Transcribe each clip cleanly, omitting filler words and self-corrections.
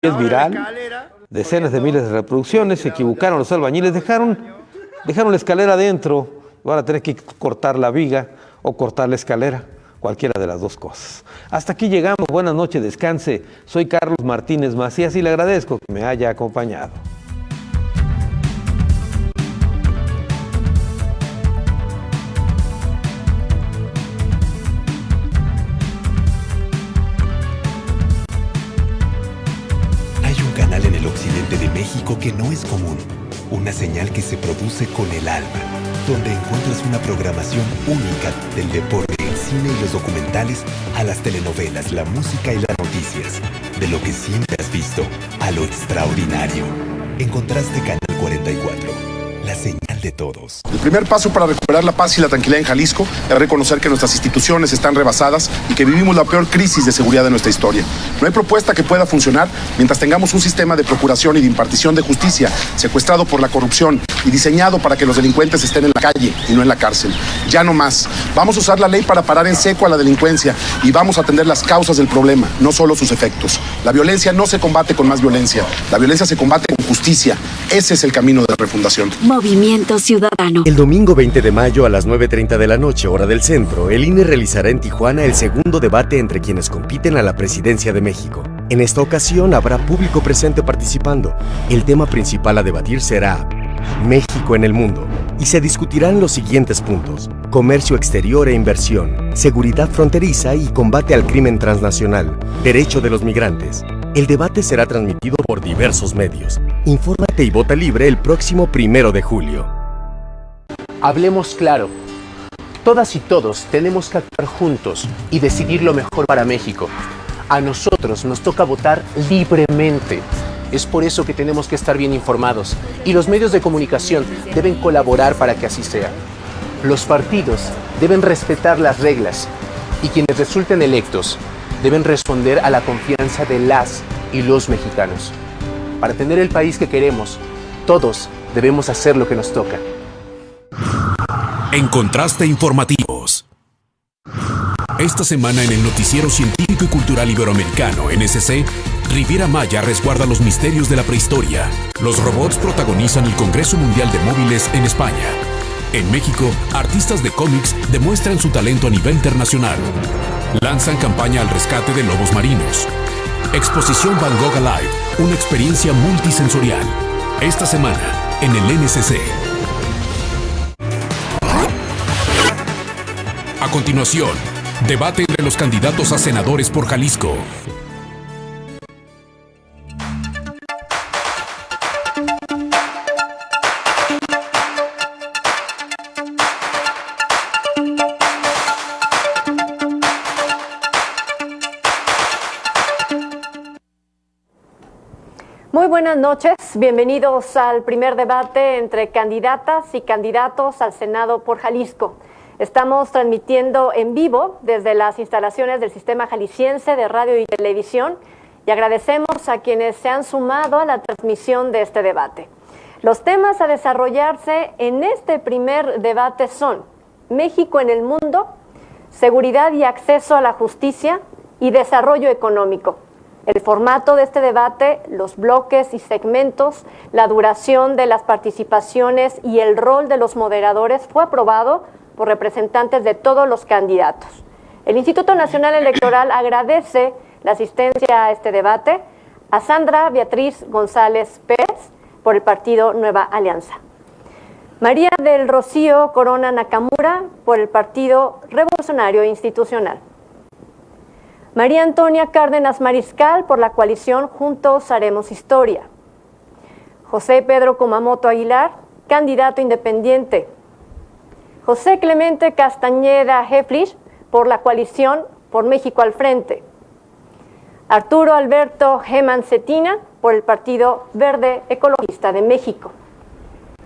Es viral, decenas de miles de reproducciones, se equivocaron los albañiles, dejaron la escalera adentro, van a tener que cortar la viga o cortar la escalera, cualquiera de las dos cosas. Hasta aquí llegamos, buenas noches, descanse, soy Carlos Martínez Macías y le agradezco que me haya acompañado. En el occidente de México que no es común, una señal que se produce con el alma, donde encuentras una programación única del deporte, el cine y los documentales, a las telenovelas, la música y las noticias, de lo que siempre has visto a lo extraordinario. Encontraste Canal 44, la señal de todos. El primer paso para recuperar la paz y la tranquilidad en Jalisco es reconocer que nuestras instituciones están rebasadas y que vivimos la peor crisis de seguridad de nuestra historia. No hay propuesta que pueda funcionar mientras tengamos un sistema de procuración y de impartición de justicia secuestrado por la corrupción y diseñado para que los delincuentes estén en la calle y no en la cárcel. Ya no más. Vamos a usar la ley para parar en seco a la delincuencia y vamos a atender las causas del problema, no solo sus efectos. La violencia no se combate con más violencia. La violencia se combate con justicia. Ese es el camino de refundación. Movimiento Ciudadano. El domingo 20 de mayo a las 9:30 de la noche, hora del centro, el INE realizará en Tijuana el segundo debate entre quienes compiten a la presidencia de México. En esta ocasión habrá público presente participando. El tema principal a debatir será México en el mundo y se discutirán los siguientes puntos: comercio exterior e inversión, seguridad fronteriza y combate al crimen transnacional, derecho de los migrantes. El debate será transmitido por diversos medios. Infórmate y vota libre el próximo 1 de julio. Hablemos claro. Todas y todos tenemos que actuar juntos y decidir lo mejor para México. A nosotros nos toca votar libremente. Es por eso que tenemos que estar bien informados y los medios de comunicación deben colaborar para que así sea. Los partidos deben respetar las reglas y quienes resulten electos deben responder a la confianza de las y los mexicanos. Para tener el país que queremos, todos debemos hacer lo que nos toca. En Contraste Informativos. Esta semana en el Noticiero Científico y Cultural Iberoamericano, NSC, Riviera Maya resguarda los misterios de la prehistoria. Los robots protagonizan el Congreso Mundial de Móviles en España. En México, artistas de cómics demuestran su talento a nivel internacional. Lanzan campaña al rescate de lobos marinos. Exposición Van Gogh Alive, una experiencia multisensorial. Esta semana, en el NSC. A continuación, debate entre los candidatos a senadores por Jalisco. Muy buenas noches, bienvenidos al primer debate entre candidatas y candidatos al Senado por Jalisco. Estamos transmitiendo en vivo desde las instalaciones del Sistema Jalisciense de Radio y Televisión y agradecemos a quienes se han sumado a la transmisión de este debate. Los temas a desarrollarse en este primer debate son México en el mundo, seguridad y acceso a la justicia y desarrollo económico. El formato de este debate, los bloques y segmentos, la duración de las participaciones y el rol de los moderadores fue aprobado por representantes de todos los candidatos. El Instituto Nacional Electoral agradece la asistencia a este debate a Sandra Beatriz González Pérez por el partido Nueva Alianza, María del Rocío Corona Nakamura por el Partido Revolucionario Institucional, María Antonia Cárdenas Mariscal por la coalición Juntos Haremos Historia, José Pedro Kumamoto Aguilar, candidato independiente, José Clemente Castañeda Heflich por la coalición Por México al Frente, Arturo Alberto Geman Cetina por el Partido Verde Ecologista de México.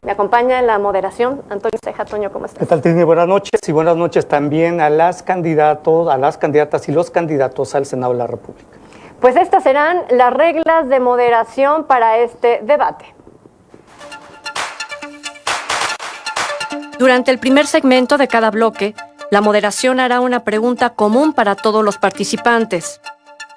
Me acompaña en la moderación Antonio Ceja. Toño, ¿cómo estás? ¿Qué tal, Tini? Buenas noches, y buenas noches también a las candidatas y los candidatos al Senado de la República. Pues estas serán las reglas de moderación para este debate. Durante el primer segmento de cada bloque, la moderación hará una pregunta común para todos los participantes.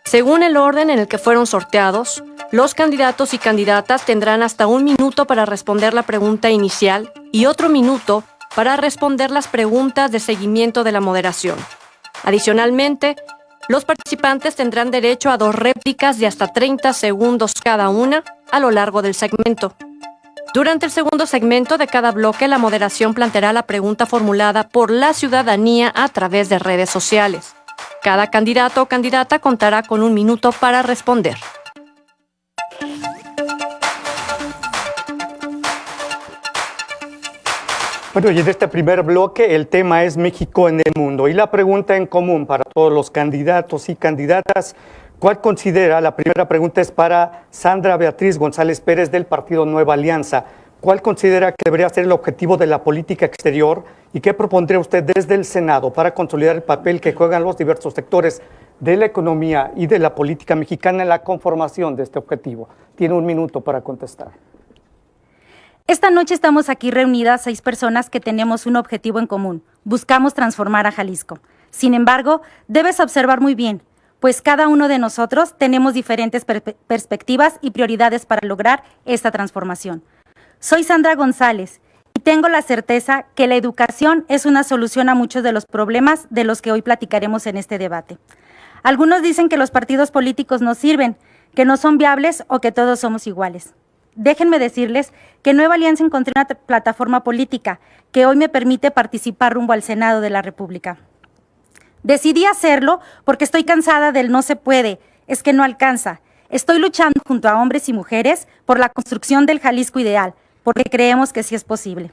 Según el orden en el que fueron sorteados, Los candidatos y candidatas tendrán hasta 1 minuto para responder la pregunta inicial y otro minuto para responder las preguntas de seguimiento de la moderación. Adicionalmente, los participantes tendrán derecho a 2 réplicas de hasta 30 segundos cada una a lo largo del segmento. Durante el segundo segmento de cada bloque, la moderación planteará la pregunta formulada por la ciudadanía a través de redes sociales. Cada candidato o candidata contará con 1 minuto para responder. Bueno, y en este primer bloque el tema es México en el mundo. Y la pregunta en común para todos los candidatos y candidatas, ¿cuál considera? La primera pregunta es para Sandra Beatriz González Pérez del Partido Nueva Alianza. ¿Cuál considera que debería ser el objetivo de la política exterior y qué propondría usted desde el Senado para consolidar el papel que juegan los diversos sectores de la economía y de la política mexicana en la conformación de este objetivo? Tiene 1 minuto para contestar. Esta noche estamos aquí reunidas 6 personas que tenemos un objetivo en común. Buscamos transformar a Jalisco. Sin embargo, debes observar muy bien, pues cada uno de nosotros tenemos diferentes perspectivas y prioridades para lograr esta transformación. Soy Sandra González y tengo la certeza que la educación es una solución a muchos de los problemas de los que hoy platicaremos en este debate. Algunos dicen que los partidos políticos no sirven, que no son viables o que todos somos iguales. Déjenme decirles que Nueva Alianza encontré una plataforma política que hoy me permite participar rumbo al Senado de la República. Decidí hacerlo porque estoy cansada del no se puede, es que no alcanza. Estoy luchando junto a hombres y mujeres por la construcción del Jalisco ideal, porque creemos que sí es posible.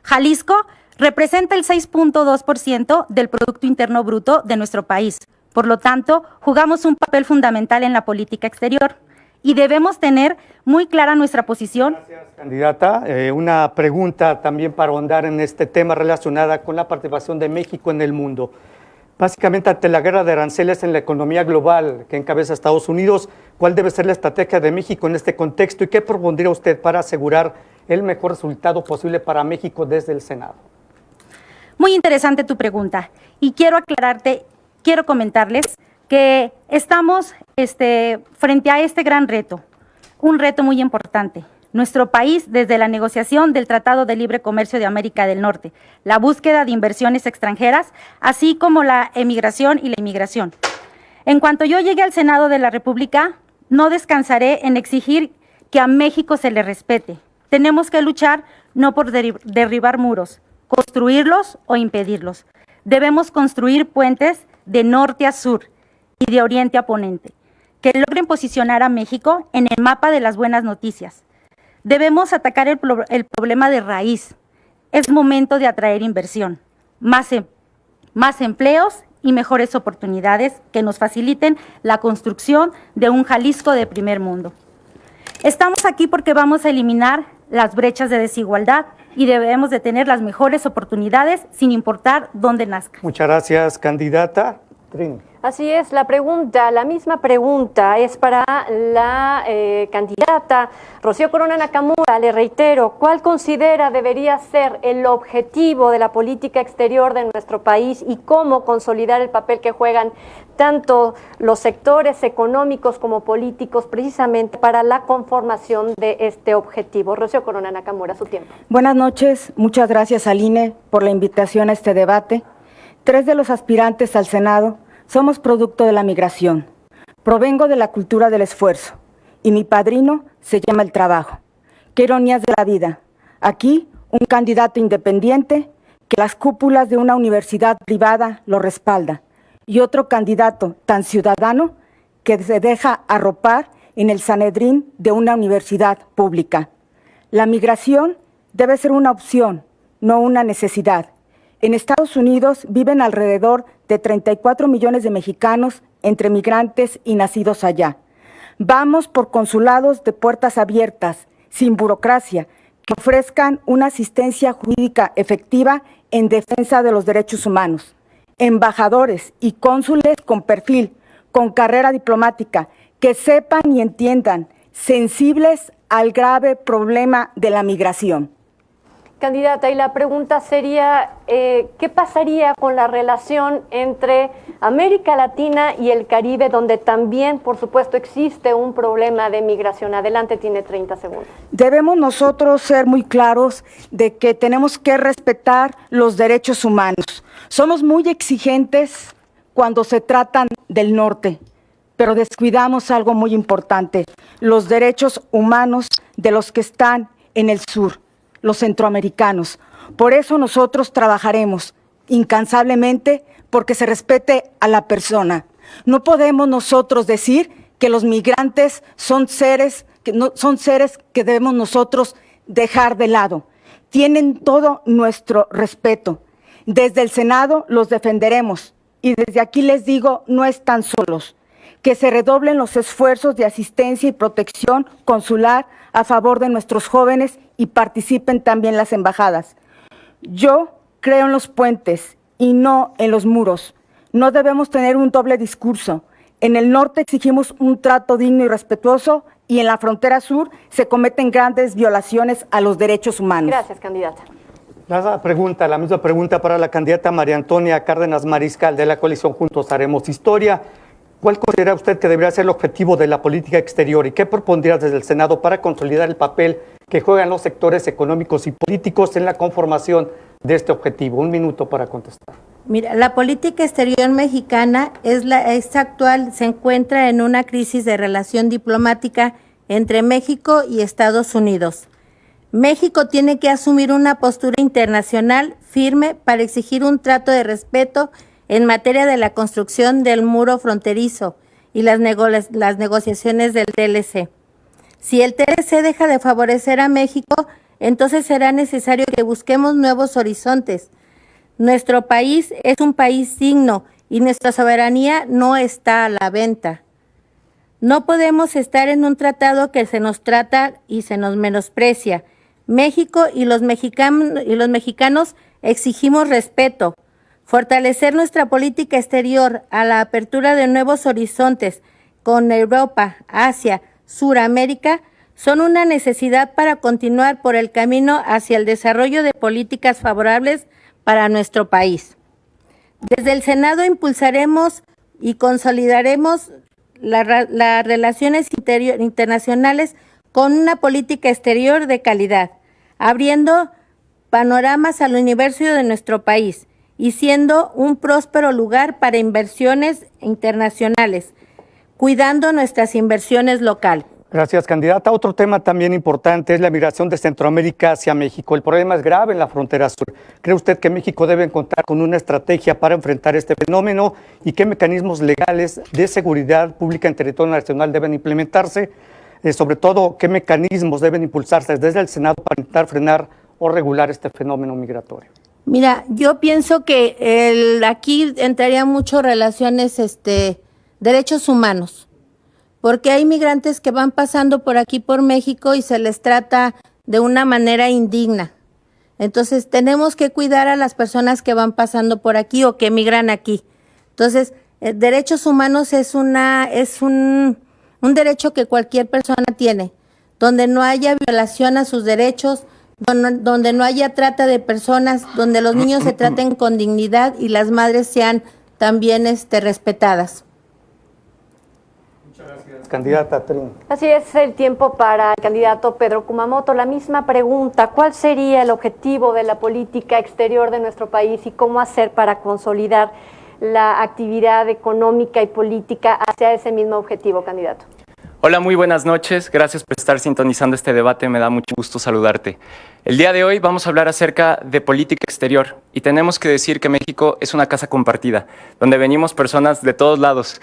Jalisco representa el 6.2% del Producto Interno Bruto de nuestro país. Por lo tanto, jugamos un papel fundamental en la política exterior. Y debemos tener muy clara nuestra posición. Gracias, candidata. Una pregunta también para ahondar en este tema relacionada con la participación de México en el mundo. Básicamente, ante la guerra de aranceles en la economía global que encabeza Estados Unidos, ¿cuál debe ser la estrategia de México en este contexto y qué propondría usted para asegurar el mejor resultado posible para México desde el Senado? Muy interesante tu pregunta y quiero comentarles que estamos frente a este gran reto, un reto muy importante. Nuestro país, desde la negociación del Tratado de Libre Comercio de América del Norte, la búsqueda de inversiones extranjeras, así como la emigración y la inmigración. En cuanto yo llegue al Senado de la República, no descansaré en exigir que a México se le respete. Tenemos que luchar no por derribar muros, construirlos o impedirlos. Debemos construir puentes de norte a sur y de oriente a poniente, que logren posicionar a México en el mapa de las buenas noticias. Debemos atacar el problema de raíz. Es momento de atraer inversión, más empleos y mejores oportunidades que nos faciliten la construcción de un Jalisco de primer mundo. Estamos aquí porque vamos a eliminar las brechas de desigualdad y debemos de tener las mejores oportunidades sin importar dónde nazca. Muchas gracias, candidata. Trini. Así es, la misma pregunta es para la candidata Rocío Corona Nakamura. Le reitero, ¿cuál considera debería ser el objetivo de la política exterior de nuestro país y cómo consolidar el papel que juegan tanto los sectores económicos como políticos precisamente para la conformación de este objetivo? Rocío Corona Nakamura, su tiempo. Buenas noches, muchas gracias al INE por la invitación a este debate. 3 de los aspirantes al Senado somos producto de la migración. Provengo de la cultura del esfuerzo y mi padrino se llama el trabajo. Qué ironías de la vida. Aquí, un candidato independiente que las cúpulas de una universidad privada lo respalda y otro candidato tan ciudadano que se deja arropar en el Sanedrín de una universidad pública. La migración debe ser una opción, no una necesidad. En Estados Unidos viven alrededor de 34 millones de mexicanos entre migrantes y nacidos allá. Vamos por consulados de puertas abiertas, sin burocracia, que ofrezcan una asistencia jurídica efectiva en defensa de los derechos humanos. Embajadores y cónsules con perfil, con carrera diplomática, que sepan y entiendan, sensibles al grave problema de la migración. Candidata, y la pregunta sería, ¿qué pasaría con la relación entre América Latina y el Caribe, donde también, por supuesto, existe un problema de migración? Adelante, tiene 30 segundos. Debemos nosotros ser muy claros de que tenemos que respetar los derechos humanos. Somos muy exigentes cuando se tratan del norte, pero descuidamos algo muy importante, los derechos humanos de los que están en el sur, los centroamericanos. Por eso nosotros trabajaremos incansablemente porque se respete a la persona. No podemos nosotros decir que los migrantes son seres que debemos nosotros dejar de lado. Tienen todo nuestro respeto. Desde el Senado los defenderemos y desde aquí les digo, no están solos. Que se redoblen los esfuerzos de asistencia y protección consular a favor de nuestros jóvenes y participen también las embajadas. Yo creo en los puentes y no en los muros. No debemos tener un doble discurso. En el norte exigimos un trato digno y respetuoso y en la frontera sur se cometen grandes violaciones a los derechos humanos. Gracias, candidata. La misma pregunta para la candidata María Antonia Cárdenas Mariscal de la coalición Juntos Haremos Historia. ¿Cuál considera usted que debería ser el objetivo de la política exterior y qué propondría desde el Senado para consolidar el papel que juegan los sectores económicos y políticos en la conformación de este objetivo? Un minuto para contestar. Mira, la política exterior mexicana es actual, se encuentra en una crisis de relación diplomática entre México y Estados Unidos. México tiene que asumir una postura internacional firme para exigir un trato de respeto en materia de la construcción del muro fronterizo y las negociaciones del TLC. Si el TLC deja de favorecer a México, entonces será necesario que busquemos nuevos horizontes. Nuestro país es un país digno y nuestra soberanía no está a la venta. No podemos estar en un tratado que se nos trata y se nos menosprecia. México y los mexicanos exigimos respeto. Fortalecer nuestra política exterior a la apertura de nuevos horizontes con Europa, Asia, Suramérica, son una necesidad para continuar por el camino hacia el desarrollo de políticas favorables para nuestro país. Desde el Senado impulsaremos y consolidaremos las relaciones internacionales con una política exterior de calidad, abriendo panoramas al universo de nuestro país y siendo un próspero lugar para inversiones internacionales, cuidando nuestras inversiones locales. Gracias, candidata. Otro tema también importante es la migración de Centroamérica hacia México. El problema es grave en la frontera sur. ¿Cree usted que México debe contar con una estrategia para enfrentar este fenómeno y qué mecanismos legales de seguridad pública en territorio nacional deben implementarse? Sobre todo, ¿qué mecanismos deben impulsarse desde el Senado para intentar frenar o regular este fenómeno migratorio? Mira, yo pienso que aquí entraría mucho relaciones, derechos humanos, porque hay migrantes que van pasando por aquí, por México, y se les trata de una manera indigna. Entonces, tenemos que cuidar a las personas que van pasando por aquí o que migran aquí. Entonces, derechos humanos es un derecho que cualquier persona tiene, donde no haya violación a sus derechos, donde no haya trata de personas, donde los niños se traten con dignidad y las madres sean también respetadas. Muchas gracias, candidata Trin. Así es el tiempo para el candidato Pedro Kumamoto. La misma pregunta, ¿cuál sería el objetivo de la política exterior de nuestro país y cómo hacer para consolidar la actividad económica y política hacia ese mismo objetivo, candidato? Hola, muy buenas noches. Gracias por estar sintonizando este debate. Me da mucho gusto saludarte. El día de hoy vamos a hablar acerca de política exterior y tenemos que decir que México es una casa compartida, donde venimos personas de todos lados.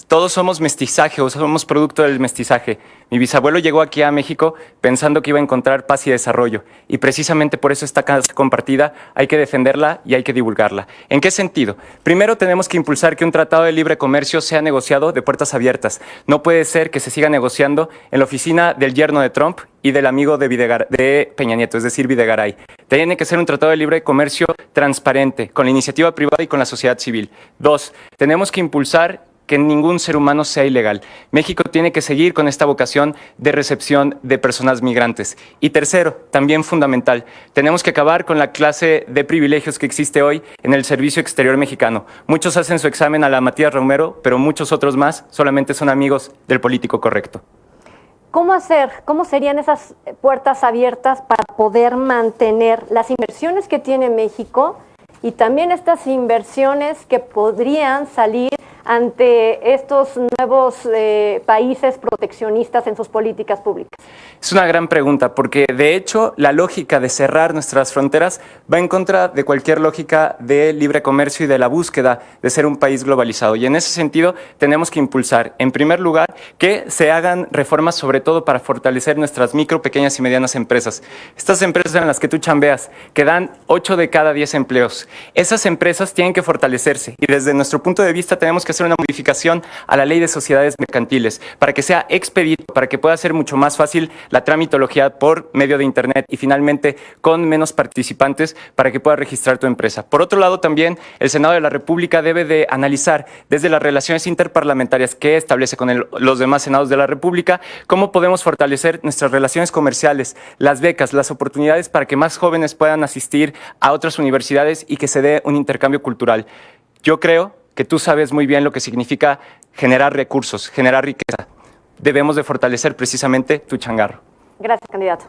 Todos somos mestizaje o somos producto del mestizaje. Mi bisabuelo llegó aquí a México pensando que iba a encontrar paz y desarrollo. Y precisamente por eso esta casa compartida hay que defenderla y hay que divulgarla. ¿En qué sentido? Primero tenemos que impulsar que un tratado de libre comercio sea negociado de puertas abiertas. No puede ser que se siga negociando en la oficina del yerno de Trump y del amigo de Peña Nieto, es decir, Videgaray. Tiene que ser un tratado de libre comercio transparente, con la iniciativa privada y con la sociedad civil. 2, tenemos que impulsar que ningún ser humano sea ilegal. México tiene que seguir con esta vocación de recepción de personas migrantes. Y tercero, también fundamental, tenemos que acabar con la clase de privilegios que existe hoy en el servicio exterior mexicano. Muchos hacen su examen a la Matías Romero, pero muchos otros más solamente son amigos del político correcto. ¿Cómo hacer? ¿Cómo serían esas puertas abiertas para poder mantener las inversiones que tiene México y también estas inversiones que podrían salir ante estos nuevos países proteccionistas en sus políticas públicas? Es una gran pregunta, porque de hecho la lógica de cerrar nuestras fronteras va en contra de cualquier lógica de libre comercio y de la búsqueda de ser un país globalizado. Y en ese sentido tenemos que impulsar, en primer lugar, que se hagan reformas sobre todo para fortalecer nuestras micro, pequeñas y medianas empresas. Estas empresas en las que tú chambeas, que dan 8 de cada 10 empleos. Esas empresas tienen que fortalecerse y desde nuestro punto de vista tenemos que hacer una modificación a la ley de sociedades mercantiles para que sea expedito, para que pueda ser mucho más fácil la tramitología por medio de Internet y finalmente con menos participantes para que pueda registrar tu empresa. Por otro lado, también el Senado de la República debe de analizar desde las relaciones interparlamentarias que establece con los demás senados de la República cómo podemos fortalecer nuestras relaciones comerciales, las becas, las oportunidades para que más jóvenes puedan asistir a otras universidades y que se dé un intercambio cultural. Yo creo que tú sabes muy bien lo que significa generar recursos, generar riqueza. Debemos de fortalecer precisamente tu changarro. Gracias, candidato.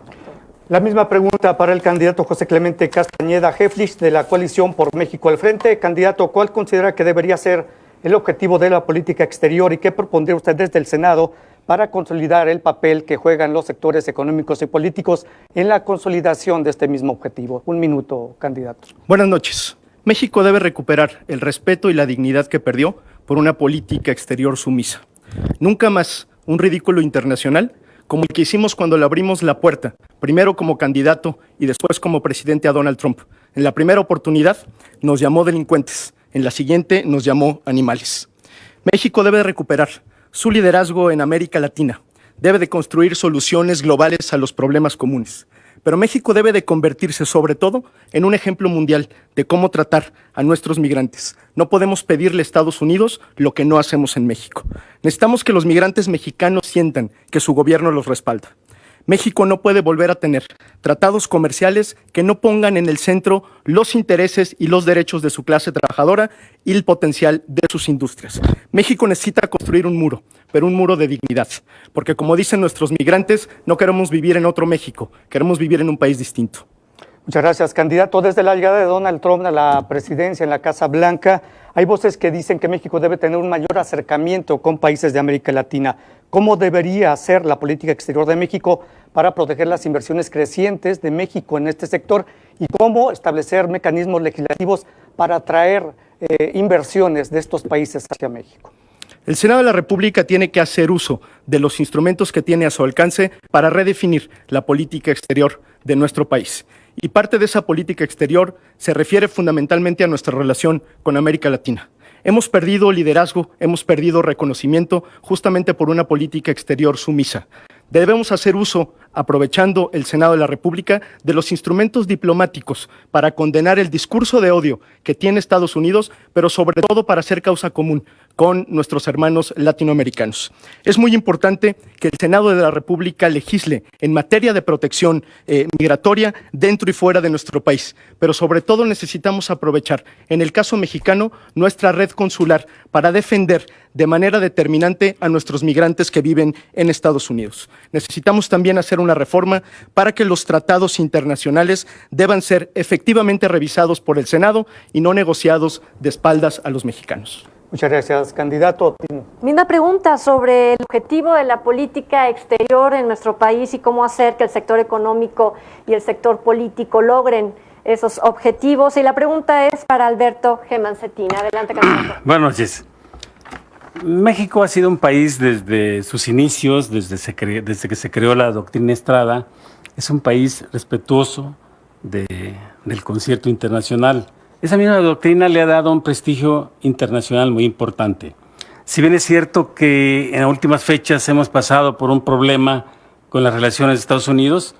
La misma pregunta para el candidato José Clemente Castañeda Heflich de la Coalición por México al Frente. Candidato, ¿cuál considera que debería ser el objetivo de la política exterior y qué propondría usted desde el Senado para consolidar el papel que juegan los sectores económicos y políticos en la consolidación de este mismo objetivo? Un minuto, candidato. Buenas noches. México debe recuperar el respeto y la dignidad que perdió por una política exterior sumisa. Nunca más un ridículo internacional como el que hicimos cuando le abrimos la puerta, primero como candidato y después como presidente a Donald Trump. En la primera oportunidad nos llamó delincuentes, en la siguiente nos llamó animales. México debe recuperar su liderazgo en América Latina, debe de construir soluciones globales a los problemas comunes. Pero México debe de convertirse sobre todo en un ejemplo mundial de cómo tratar a nuestros migrantes. No podemos pedirle a Estados Unidos lo que no hacemos en México. Necesitamos que los migrantes mexicanos sientan que su gobierno los respalda. México no puede volver a tener tratados comerciales que no pongan en el centro los intereses y los derechos de su clase trabajadora y el potencial de sus industrias. México necesita construir un muro, pero un muro de dignidad, porque como dicen nuestros migrantes, no queremos vivir en otro México, queremos vivir en un país distinto. Muchas gracias, candidato. Desde la llegada de Donald Trump a la presidencia en la Casa Blanca, hay voces que dicen que México debe tener un mayor acercamiento con países de América Latina. ¿Cómo debería ser la política exterior de México para proteger las inversiones crecientes de México en este sector y cómo establecer mecanismos legislativos para atraer inversiones de estos países hacia México? El Senado de la República tiene que hacer uso de los instrumentos que tiene a su alcance para redefinir la política exterior de nuestro país. Y parte de esa política exterior se refiere fundamentalmente a nuestra relación con América Latina. Hemos perdido liderazgo, hemos perdido reconocimiento justamente por una política exterior sumisa. Debemos hacer uso, aprovechando el Senado de la República, de los instrumentos diplomáticos para condenar el discurso de odio que tiene Estados Unidos, pero sobre todo para hacer causa común con nuestros hermanos latinoamericanos. Es muy importante que el Senado de la República legisle en materia de protección migratoria dentro y fuera de nuestro país, pero sobre todo necesitamos aprovechar, en el caso mexicano, nuestra red consular para defender de manera determinante a nuestros migrantes que viven en Estados Unidos. Necesitamos también hacer una reforma para que los tratados internacionales deban ser efectivamente revisados por el Senado y no negociados de espaldas a los mexicanos. Muchas gracias, candidato. Misma pregunta sobre el objetivo de la política exterior en nuestro país y cómo hacer que el sector económico y el sector político logren esos objetivos. Y la pregunta es para Alberto G. Mancetina. Adelante, candidato. Buenas noches. México ha sido un país desde sus inicios, desde que se creó la doctrina Estrada, es un país respetuoso del concierto internacional. Esa misma doctrina le ha dado un prestigio internacional muy importante. Si bien es cierto que en las últimas fechas hemos pasado por un problema con las relaciones de Estados Unidos,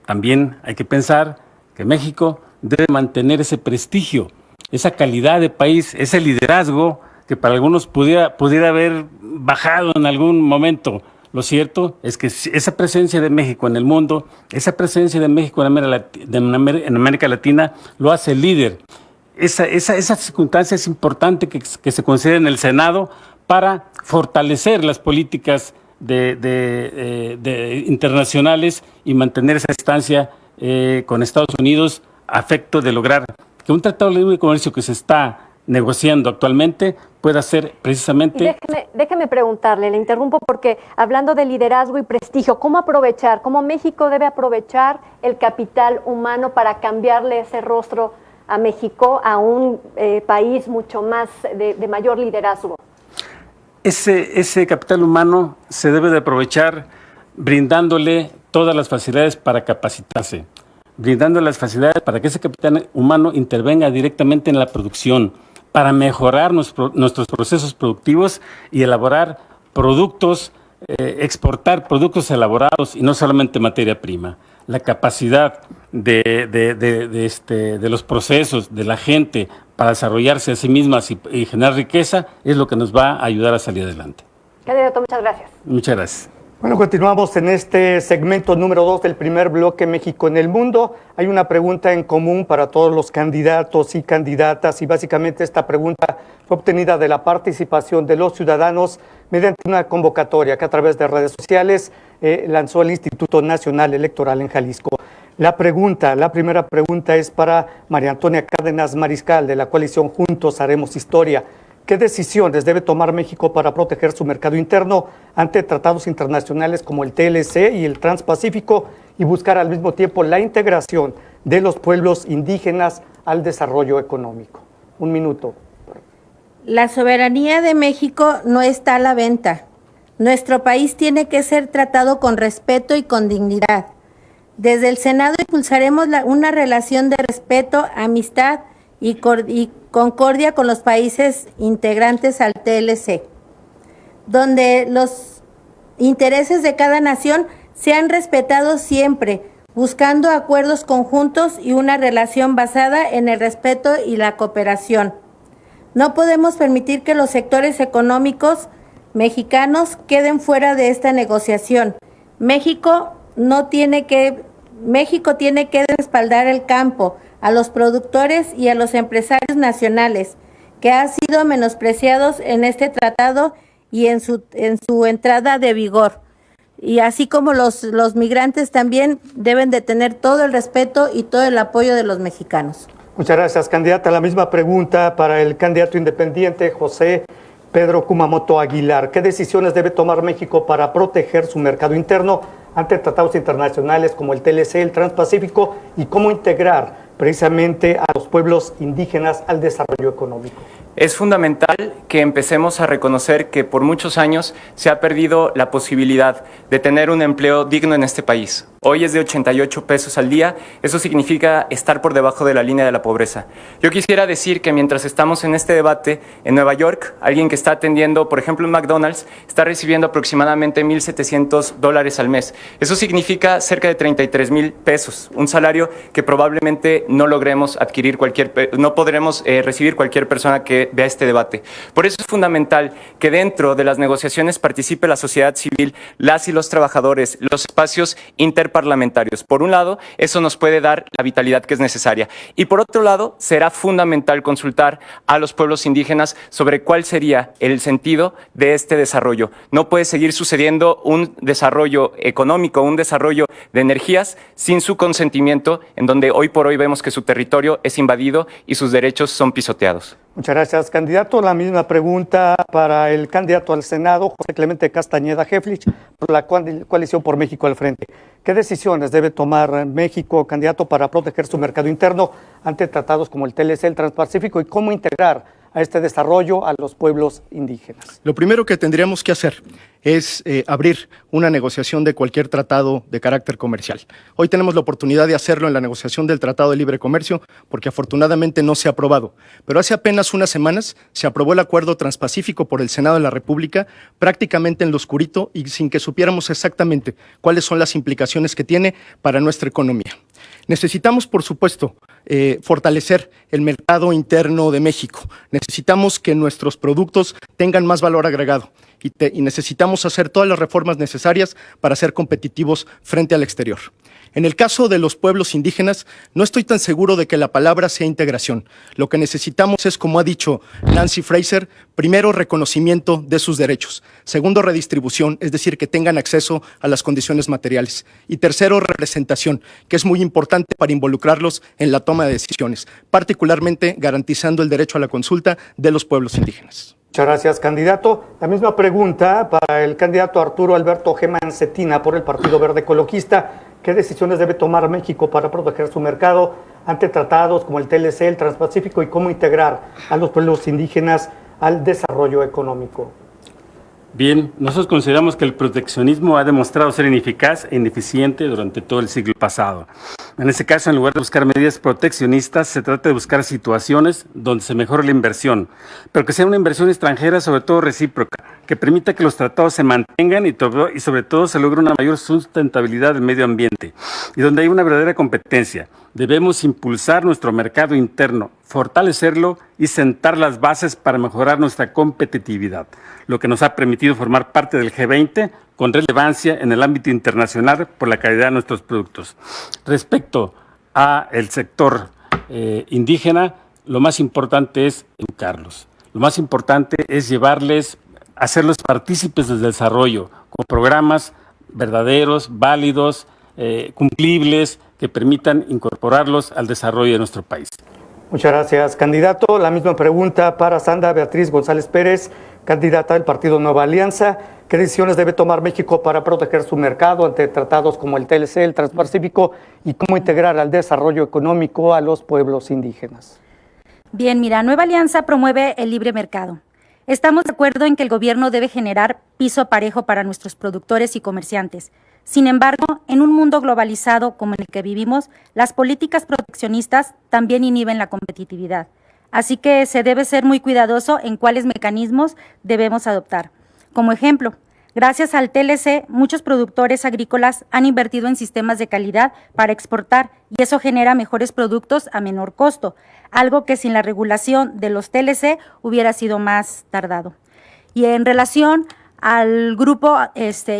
también hay que pensar que México debe mantener ese prestigio, esa calidad de país, ese liderazgo que para algunos pudiera haber bajado en algún momento. Lo cierto es que esa presencia de México en el mundo, esa presencia de México en América Latina lo hace líder. Esa circunstancia es importante que se considere en el Senado para fortalecer las políticas internacionales y mantener esa distancia con Estados Unidos a efecto de lograr que un tratado de libre comercio que se está negociando actualmente pueda ser precisamente... Déjeme preguntarle, le interrumpo porque hablando de liderazgo y prestigio, ¿cómo México debe aprovechar el capital humano para cambiarle ese rostro a México, a un país mucho más de mayor liderazgo? Ese capital humano se debe de aprovechar brindándole todas las facilidades para capacitarse, brindando las facilidades para que ese capital humano intervenga directamente en la producción, para mejorar nuestros procesos productivos y elaborar productos, exportar productos elaborados y no solamente materia prima. La capacidad de los procesos, de la gente, para desarrollarse a sí mismas y generar riqueza, es lo que nos va a ayudar a salir adelante. Candidato, muchas gracias. Muchas gracias. Bueno, continuamos en este segmento número 2 del primer bloque México en el mundo. Hay una pregunta en común para todos los candidatos y candidatas y básicamente esta pregunta fue obtenida de la participación de los ciudadanos mediante una convocatoria que a través de redes sociales lanzó el Instituto Nacional Electoral en Jalisco. La primera pregunta es para María Antonia Cárdenas Mariscal de la coalición Juntos Haremos Historia. ¿Qué decisiones debe tomar México para proteger su mercado interno ante tratados internacionales como el TLC y el Transpacífico y buscar al mismo tiempo la integración de los pueblos indígenas al desarrollo económico? Un minuto. La soberanía de México no está a la venta. Nuestro país tiene que ser tratado con respeto y con dignidad. Desde el Senado impulsaremos una relación de respeto, amistad y concordia con los países integrantes al TLC, donde los intereses de cada nación sean respetados siempre, buscando acuerdos conjuntos y una relación basada en el respeto y la cooperación. No podemos permitir que los sectores económicos mexicanos queden fuera de esta negociación. México tiene que respaldar el campo, a los productores y a los empresarios nacionales, que han sido menospreciados en este tratado y en su entrada de vigor. Y así como los migrantes también deben de tener todo el respeto y todo el apoyo de los mexicanos. Muchas gracias, candidata. La misma pregunta para el candidato independiente José Pedro Kumamoto Aguilar. ¿Qué decisiones debe tomar México para proteger su mercado interno ante tratados internacionales como el TLC, el Transpacífico, y cómo integrar precisamente a los pueblos indígenas al desarrollo económico? Es fundamental que empecemos a reconocer que por muchos años se ha perdido la posibilidad de tener un empleo digno en este país. Hoy es de 88 pesos al día, eso significa estar por debajo de la línea de la pobreza. Yo quisiera decir que mientras estamos en este debate, en Nueva York, alguien que está atendiendo, por ejemplo, en McDonald's, está recibiendo aproximadamente $1,700 al mes. Eso significa cerca de 33,000 pesos, un salario que probablemente no logremos adquirir no podremos recibir cualquier persona que vea este debate. Por eso es fundamental que dentro de las negociaciones participe la sociedad civil, las y los trabajadores, los espacios interparlamentarios. Por un lado, eso nos puede dar la vitalidad que es necesaria. Y por otro lado, será fundamental consultar a los pueblos indígenas sobre cuál sería el sentido de este desarrollo. No puede seguir sucediendo un desarrollo económico, un desarrollo de energías sin su consentimiento, en donde hoy por hoy vemos que su territorio es invadido y sus derechos son pisoteados. Muchas gracias, candidato. La misma pregunta para el candidato al Senado, José Clemente Castañeda Heflich, por la Coalición por México al Frente. ¿Qué decisiones debe tomar México, candidato, para proteger su mercado interno ante tratados como el TLC, el Transpacífico, y cómo integrar a este desarrollo a los pueblos indígenas? Lo primero que tendríamos que hacer es abrir una negociación de cualquier tratado de carácter comercial. Hoy tenemos la oportunidad de hacerlo en la negociación del Tratado de Libre Comercio, porque afortunadamente no se ha aprobado. Pero hace apenas unas semanas se aprobó el Acuerdo Transpacífico por el Senado de la República, prácticamente en lo oscurito y sin que supiéramos exactamente cuáles son las implicaciones que tiene para nuestra economía. Necesitamos, por supuesto, fortalecer el mercado interno de México. Necesitamos que nuestros productos tengan más valor agregado y necesitamos hacer todas las reformas necesarias para ser competitivos frente al exterior. En el caso de los pueblos indígenas, no estoy tan seguro de que la palabra sea integración. Lo que necesitamos es, como ha dicho Nancy Fraser, primero, reconocimiento de sus derechos. Segundo, redistribución, es decir, que tengan acceso a las condiciones materiales. Y tercero, representación, que es muy importante para involucrarlos en la toma de decisiones, particularmente garantizando el derecho a la consulta de los pueblos indígenas. Muchas gracias, candidato. La misma pregunta para el candidato Arturo Alberto Geman Cetina por el Partido Verde Ecologista. ¿Qué decisiones debe tomar México para proteger su mercado ante tratados como el TLC, el Transpacífico, y cómo integrar a los pueblos indígenas al desarrollo económico? Bien, nosotros consideramos que el proteccionismo ha demostrado ser ineficaz e ineficiente durante todo el siglo pasado. En ese caso, en lugar de buscar medidas proteccionistas, se trata de buscar situaciones donde se mejore la inversión, pero que sea una inversión extranjera, sobre todo recíproca, que permita que los tratados se mantengan y sobre todo se logre una mayor sustentabilidad del medio ambiente y donde hay una verdadera competencia. Debemos impulsar nuestro mercado interno, fortalecerlo y sentar las bases para mejorar nuestra competitividad, lo que nos ha permitido formar parte del G20 con relevancia en el ámbito internacional por la calidad de nuestros productos. Respecto al sector indígena, lo más importante es educarlos. Lo más importante es hacerlos partícipes del desarrollo, con programas verdaderos, válidos, cumplibles, que permitan incorporarlos al desarrollo de nuestro país. Muchas gracias, candidato. La misma pregunta para Sandra Beatriz González Pérez, candidata del Partido Nueva Alianza. ¿Qué decisiones debe tomar México para proteger su mercado ante tratados como el TLC, el Transpacífico, y cómo integrar al desarrollo económico a los pueblos indígenas? Bien, mira, Nueva Alianza promueve el libre mercado. Estamos de acuerdo en que el gobierno debe generar piso parejo para nuestros productores y comerciantes. Sin embargo, en un mundo globalizado como en el que vivimos, las políticas proteccionistas también inhiben la competitividad. Así que se debe ser muy cuidadoso en cuáles mecanismos debemos adoptar. Como ejemplo, gracias al TLC, muchos productores agrícolas han invertido en sistemas de calidad para exportar y eso genera mejores productos a menor costo, algo que sin la regulación de los TLC hubiera sido más tardado. Y en relación al grupo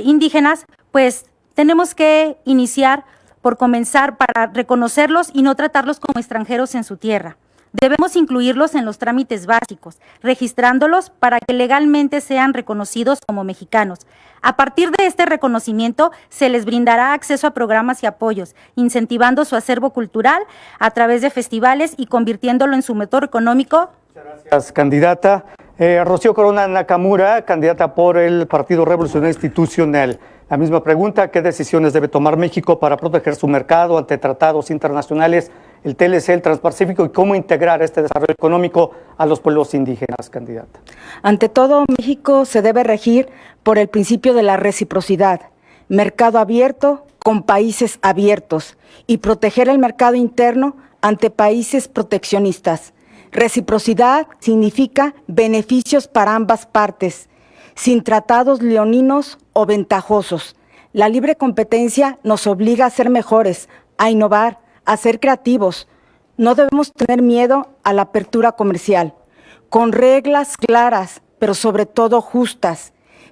indígenas, pues tenemos que iniciar por comenzar para reconocerlos y no tratarlos como extranjeros en su tierra. Debemos incluirlos en los trámites básicos, registrándolos para que legalmente sean reconocidos como mexicanos. A partir de este reconocimiento, se les brindará acceso a programas y apoyos, incentivando su acervo cultural a través de festivales y convirtiéndolo en su motor económico. Muchas gracias, candidata. Rocío Corona Nakamura, candidata por el Partido Revolucionario Institucional. La misma pregunta, ¿qué decisiones debe tomar México para proteger su mercado ante tratados internacionales, el TLC, el Transpacífico, y cómo integrar este desarrollo económico a los pueblos indígenas, candidata? Ante todo, México se debe regir por el principio de la reciprocidad, mercado abierto con países abiertos y proteger el mercado interno ante países proteccionistas. Reciprocidad significa beneficios para ambas partes, sin tratados leoninos o ventajosos. La libre competencia nos obliga a ser mejores, a innovar, a ser creativos. No debemos tener miedo a la apertura comercial, con reglas claras, pero sobre todo justas.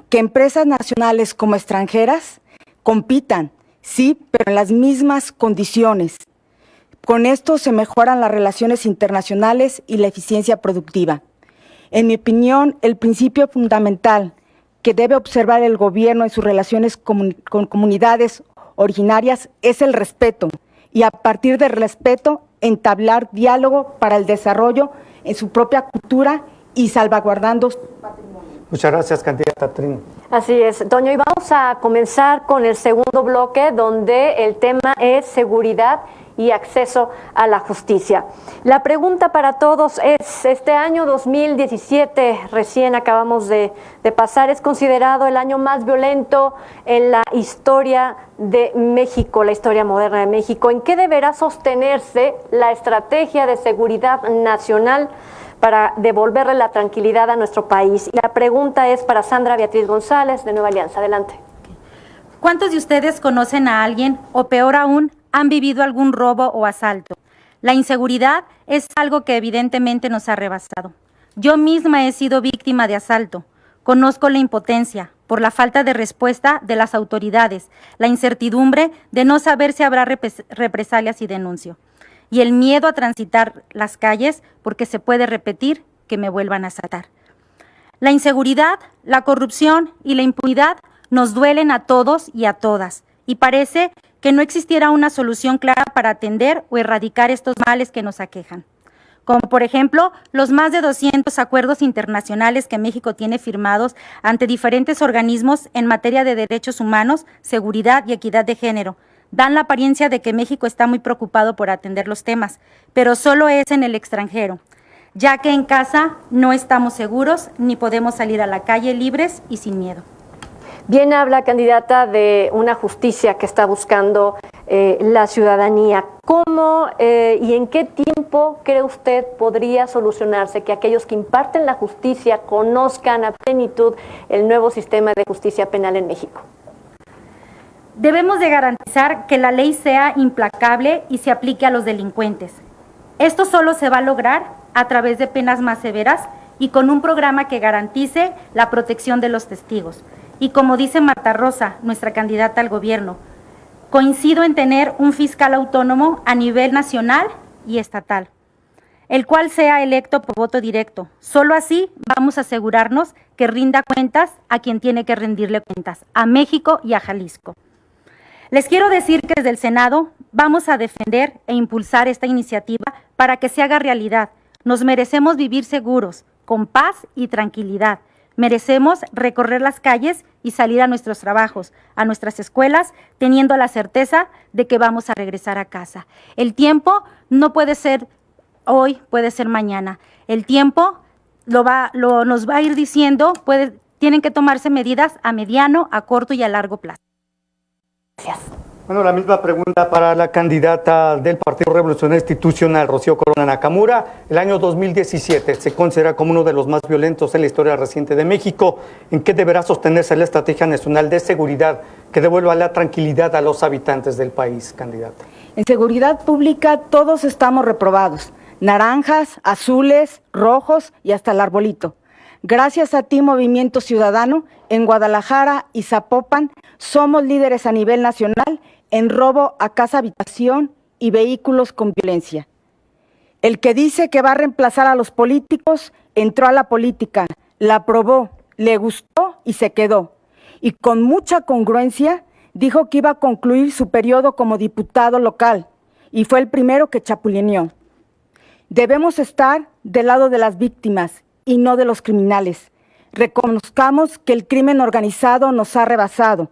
Que empresas nacionales como extranjeras compitan, sí, pero en las mismas condiciones. Con esto se mejoran las relaciones internacionales y la eficiencia productiva. En mi opinión, el principio fundamental que debe observar el gobierno en sus relaciones con comunidades originarias es el respeto, y a partir del respeto entablar diálogo para el desarrollo en su propia cultura y salvaguardando su patrimonio. Muchas gracias, candidata Trin. Así es, Toño, y vamos a comenzar con el segundo bloque, donde el tema es seguridad y acceso a la justicia. La pregunta para todos es, este año 2017, recién acabamos de pasar, es considerado el año más violento en la historia de México, la historia moderna de México. ¿En qué deberá sostenerse la estrategia de seguridad nacional para devolverle la tranquilidad a nuestro país? Y la pregunta es para Sandra Beatriz González, de Nueva Alianza. Adelante. ¿Cuántos de ustedes conocen a alguien, o peor aún, han vivido algún robo o asalto. La inseguridad es algo que evidentemente nos ha rebasado. Yo misma he sido víctima de asalto. Conozco la impotencia por la falta de respuesta de las autoridades, la incertidumbre de no saber si habrá represalias y denuncio, y el miedo a transitar las calles porque se puede repetir que me vuelvan a asaltar. La inseguridad, la corrupción y la impunidad nos duelen a todos y a todas, y parece que no existiera una solución clara para atender o erradicar estos males que nos aquejan. Como por ejemplo, los más de 200 acuerdos internacionales que México tiene firmados ante diferentes organismos en materia de derechos humanos, seguridad y equidad de género. Dan la apariencia de que México está muy preocupado por atender los temas, pero solo es en el extranjero, ya que en casa no estamos seguros ni podemos salir a la calle libres y sin miedo. Bien habla, candidata, de una justicia que está buscando la ciudadanía. ¿Cómo y en qué tiempo cree usted podría solucionarse que aquellos que imparten la justicia conozcan a plenitud el nuevo sistema de justicia penal en México? Debemos de garantizar que la ley sea implacable y se aplique a los delincuentes. Esto solo se va a lograr a través de penas más severas y con un programa que garantice la protección de los testigos. Y como dice Marta Rosa, nuestra candidata al gobierno, coincido en tener un fiscal autónomo a nivel nacional y estatal, el cual sea electo por voto directo. Solo así vamos a asegurarnos que rinda cuentas a quien tiene que rendirle cuentas, a México y a Jalisco. Les quiero decir que desde el Senado vamos a defender e impulsar esta iniciativa para que se haga realidad. Nos merecemos vivir seguros, con paz y tranquilidad. Merecemos recorrer las calles y salir a nuestros trabajos, a nuestras escuelas, teniendo la certeza de que vamos a regresar a casa. El tiempo no puede ser hoy, puede ser mañana. El tiempo nos va a ir diciendo, tienen que tomarse medidas a mediano, a corto y a largo plazo. Gracias. Bueno, la misma pregunta para la candidata del Partido Revolucionario Institucional, Rocío Corona Nakamura. El año 2017 se considera como uno de los más violentos en la historia reciente de México. ¿En qué deberá sostenerse la Estrategia Nacional de Seguridad que devuelva la tranquilidad a los habitantes del país, candidata? En seguridad pública todos estamos reprobados. Naranjas, azules, rojos y hasta el arbolito. Gracias a ti, Movimiento Ciudadano, en Guadalajara y Zapopan somos líderes a nivel nacional en robo a casa habitación y vehículos con violencia. El que dice que va a reemplazar a los políticos entró a la política, la aprobó, le gustó y se quedó. Y con mucha congruencia dijo que iba a concluir su periodo como diputado local y fue el primero que chapulineó. Debemos estar del lado de las víctimas y no de los criminales. Reconozcamos que el crimen organizado nos ha rebasado.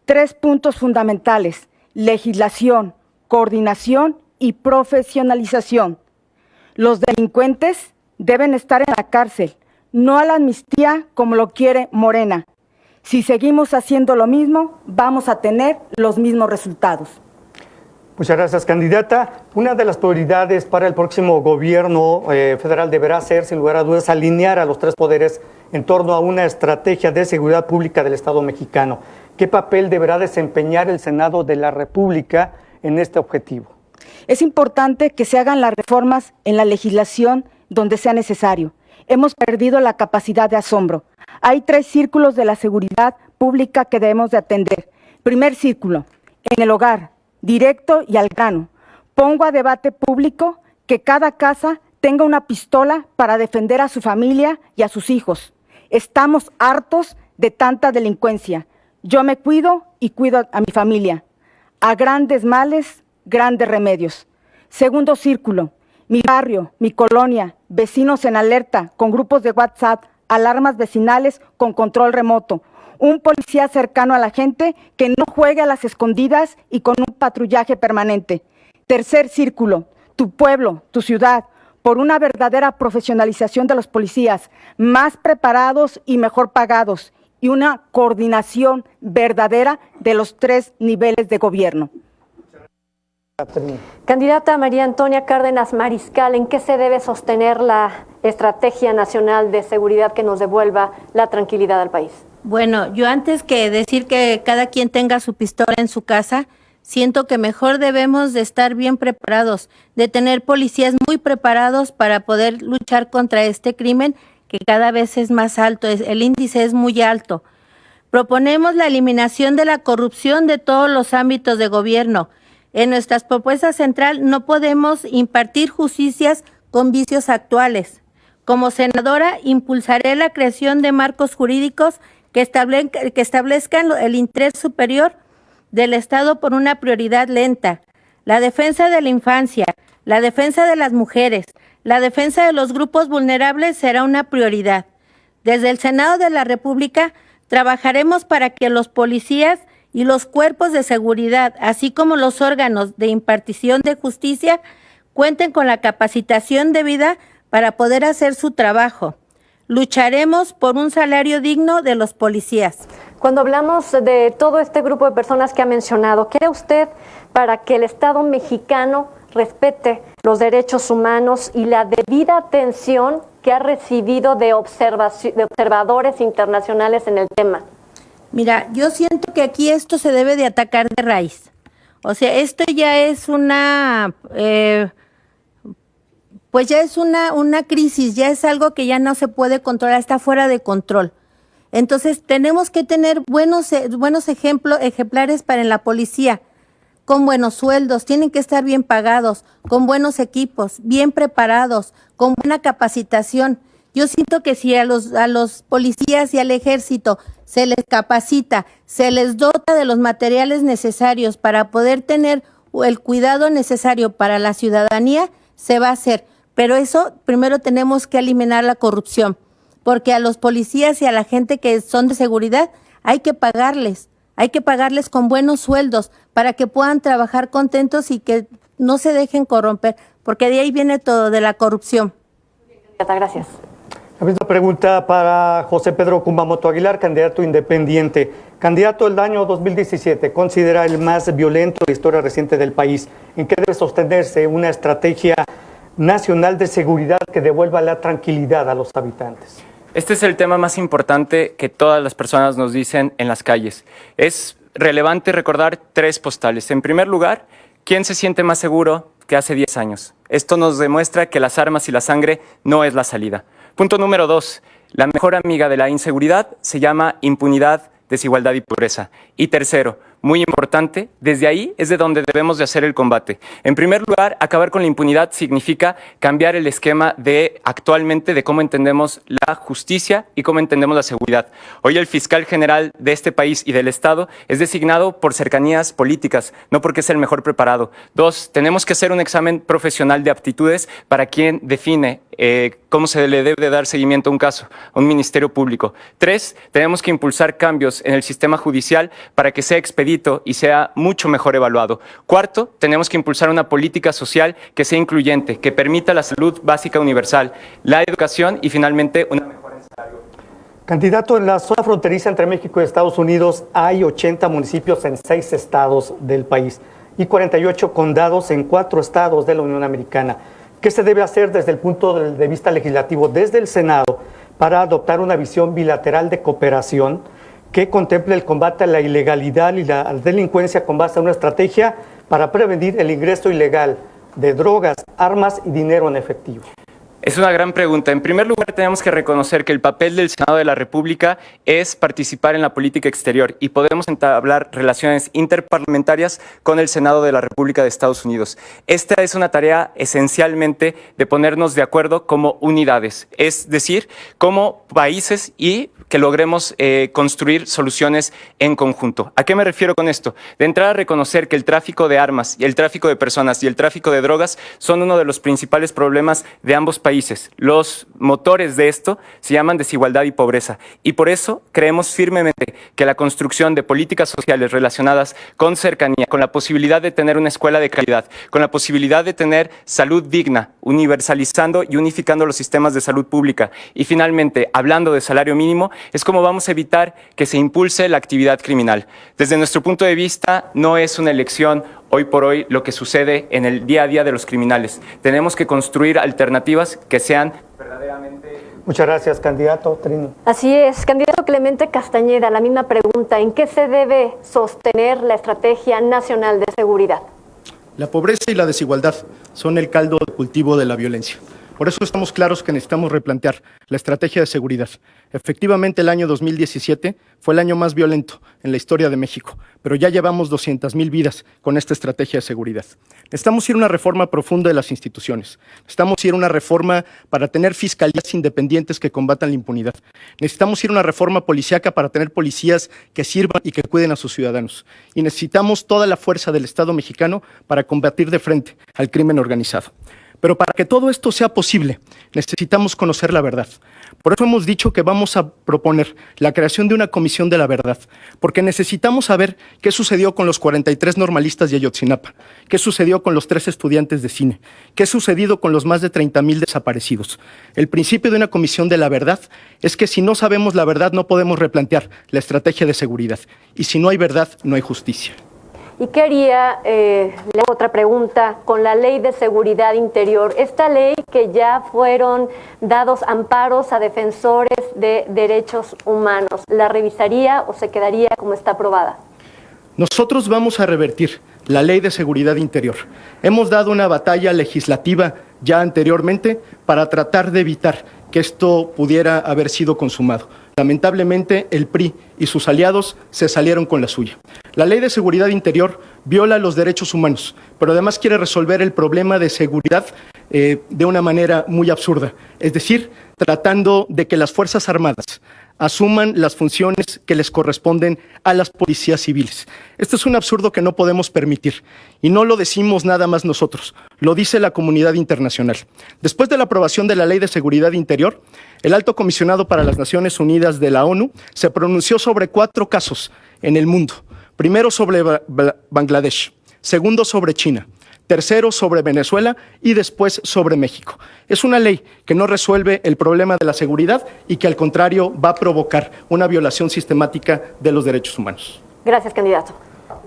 3 puntos fundamentales: legislación, coordinación y profesionalización. Los delincuentes deben estar en la cárcel, no a la amnistía como lo quiere Morena. Si seguimos haciendo lo mismo, vamos a tener los mismos resultados. Muchas gracias, candidata. Una de las prioridades para el próximo gobierno federal deberá ser, sin lugar a dudas, alinear a los 3 poderes en torno a una estrategia de seguridad pública del Estado mexicano. ¿Qué papel deberá desempeñar el Senado de la República en este objetivo? Es importante que se hagan las reformas en la legislación donde sea necesario. Hemos perdido la capacidad de asombro. Hay 3 círculos de la seguridad pública que debemos de atender. Primer círculo, en el hogar, directo y al grano. Pongo a debate público que cada casa tenga una pistola para defender a su familia y a sus hijos. Estamos hartos de tanta delincuencia. Yo me cuido y cuido a mi familia. A grandes males, grandes remedios. Segundo círculo, mi barrio, mi colonia, vecinos en alerta con grupos de WhatsApp, alarmas vecinales con control remoto. Un policía cercano a la gente que no juegue a las escondidas y con un patrullaje permanente. Tercer círculo, tu pueblo, tu ciudad, por una verdadera profesionalización de los policías, más preparados y mejor pagados, y una coordinación verdadera de los 3 niveles de gobierno. Candidata María Antonia Cárdenas Mariscal, ¿en qué se debe sostener la Estrategia Nacional de Seguridad que nos devuelva la tranquilidad al país? Bueno, yo antes que decir que cada quien tenga su pistola en su casa, siento que mejor debemos de estar bien preparados, de tener policías muy preparados para poder luchar contra este crimen que cada vez es más alto, el índice es muy alto. Proponemos la eliminación de la corrupción de todos los ámbitos de gobierno. En nuestras propuestas central no podemos impartir justicias con vicios actuales. Como senadora, impulsaré la creación de marcos jurídicos que establezcan el interés superior del Estado por una prioridad lenta, la defensa de la infancia, la defensa de las mujeres, la defensa de los grupos vulnerables será una prioridad. Desde el Senado de la República trabajaremos para que los policías y los cuerpos de seguridad, así como los órganos de impartición de justicia, cuenten con la capacitación debida para poder hacer su trabajo. Lucharemos por un salario digno de los policías. Cuando hablamos de todo este grupo de personas que ha mencionado, ¿qué hará usted para que el Estado mexicano respete los derechos humanos y la debida atención que ha recibido de observadores internacionales en el tema? Mira, yo siento que aquí esto se debe de atacar de raíz. O sea, esto ya es una una crisis, ya es algo que ya no se puede controlar, está fuera de control. Entonces tenemos que tener buenos ejemplares para en la policía, con buenos sueldos, tienen que estar bien pagados, con buenos equipos, bien preparados, con buena capacitación. Yo siento que si a los policías y al ejército se les capacita, se les dota de los materiales necesarios para poder tener el cuidado necesario para la ciudadanía, se va a hacer. Pero eso, primero tenemos que eliminar la corrupción, porque a los policías y a la gente que son de seguridad hay que pagarles con buenos sueldos para que puedan trabajar contentos y que no se dejen corromper, porque de ahí viene todo, de la corrupción. Gracias. La misma pregunta para José Pedro Kumamoto Aguilar, candidato independiente. Candidato del año 2017, considera el más violento de la historia reciente del país. ¿En qué debe sostenerse una estrategia nacional de seguridad que devuelva la tranquilidad a los habitantes? Este es el tema más importante que todas las personas nos dicen en las calles. Es relevante recordar 3 postales. En primer lugar, ¿quién se siente más seguro que hace 10 años? Esto nos demuestra que las armas y la sangre no es la salida. Punto número 2, la mejor amiga de la inseguridad se llama impunidad, desigualdad y pobreza. Y tercero, muy importante, desde ahí es de donde debemos de hacer el combate. En primer lugar, acabar con la impunidad significa cambiar el esquema de actualmente de cómo entendemos la justicia y cómo entendemos la seguridad. Hoy el fiscal general de este país y del Estado es designado por cercanías políticas, no porque es el mejor preparado. 2, tenemos que hacer un examen profesional de aptitudes para quien define cómo se le debe de dar seguimiento a un caso, a un ministerio público. 3, tenemos que impulsar cambios en el sistema judicial para que sea expedito y sea mucho mejor evaluado. 4, tenemos que impulsar una política social que sea incluyente, que permita la salud básica universal, la educación y finalmente una mejora en salario. Candidato, en la zona fronteriza entre México y Estados Unidos hay 80 municipios en 6 estados del país y 48 condados en 4 estados de la Unión Americana. ¿Qué se debe hacer desde el punto de vista legislativo, desde el Senado, para adoptar una visión bilateral de cooperación que contemple el combate a la ilegalidad y la delincuencia con base a una estrategia para prevenir el ingreso ilegal de drogas, armas y dinero en efectivo? Es una gran pregunta. En primer lugar, tenemos que reconocer que el papel del Senado de la República es participar en la política exterior y podemos entablar relaciones interparlamentarias con el Senado de la República de Estados Unidos. Esta es una tarea esencialmente de ponernos de acuerdo como unidades, es decir, como países y que logremos construir soluciones en conjunto. ¿A qué me refiero con esto? De entrada, reconocer que el tráfico de armas y el tráfico de personas y el tráfico de drogas son uno de los principales problemas de ambos países. Los motores de esto se llaman desigualdad y pobreza y por eso creemos firmemente que la construcción de políticas sociales relacionadas con cercanía, con la posibilidad de tener una escuela de calidad, con la posibilidad de tener salud digna, universalizando y unificando los sistemas de salud pública y finalmente hablando de salario mínimo, es como vamos a evitar que se impulse la actividad criminal. Desde nuestro punto de vista, no es una elección hoy por hoy lo que sucede en el día a día de los criminales. Tenemos que construir alternativas que sean verdaderamente Muchas gracias, candidato Trini. Así es, candidato Clemente Castañeda, la misma pregunta, ¿en qué se debe sostener la Estrategia Nacional de Seguridad? La pobreza y la desigualdad son el caldo de cultivo de la violencia. Por eso estamos claros que necesitamos replantear la estrategia de seguridad. Efectivamente, el año 2017 fue el año más violento en la historia de México, pero ya llevamos 200,000 vidas con esta estrategia de seguridad. Necesitamos ir a una reforma profunda de las instituciones. Necesitamos ir a una reforma para tener fiscalías independientes que combatan la impunidad. Necesitamos ir a una reforma policíaca para tener policías que sirvan y que cuiden a sus ciudadanos. Y necesitamos toda la fuerza del Estado mexicano para combatir de frente al crimen organizado. Pero para que todo esto sea posible, necesitamos conocer la verdad. Por eso hemos dicho que vamos a proponer la creación de una comisión de la verdad, porque necesitamos saber qué sucedió con los 43 normalistas de Ayotzinapa, qué sucedió con los 3 estudiantes de cine, qué ha sucedido con los más de 30,000 desaparecidos. El principio de una comisión de la verdad es que si no sabemos la verdad no podemos replantear la estrategia de seguridad, y si no hay verdad, no hay justicia. ¿Y qué haría, le hago otra pregunta, con la Ley de Seguridad Interior? Esta ley que ya fueron dados amparos a defensores de derechos humanos, ¿la revisaría o se quedaría como está aprobada? Nosotros vamos a revertir la Ley de Seguridad Interior. Hemos dado una batalla legislativa ya anteriormente para tratar de evitar que esto pudiera haber sido consumado. Lamentablemente, el PRI y sus aliados se salieron con la suya. La Ley de Seguridad Interior viola los derechos humanos, pero además quiere resolver el problema de seguridad de una manera muy absurda. Es decir, tratando de que las Fuerzas Armadas asuman las funciones que les corresponden a las policías civiles. Esto es un absurdo que no podemos permitir, y no lo decimos nada más nosotros, lo dice la comunidad internacional. Después de la aprobación de la Ley de Seguridad Interior, el Alto Comisionado para las Naciones Unidas de la ONU se pronunció sobre 4 casos en el mundo. Primero sobre Bangladesh, segundo sobre China, tercero sobre Venezuela y después sobre México. Es una ley que no resuelve el problema de la seguridad y que al contrario va a provocar una violación sistemática de los derechos humanos. Gracias, candidato.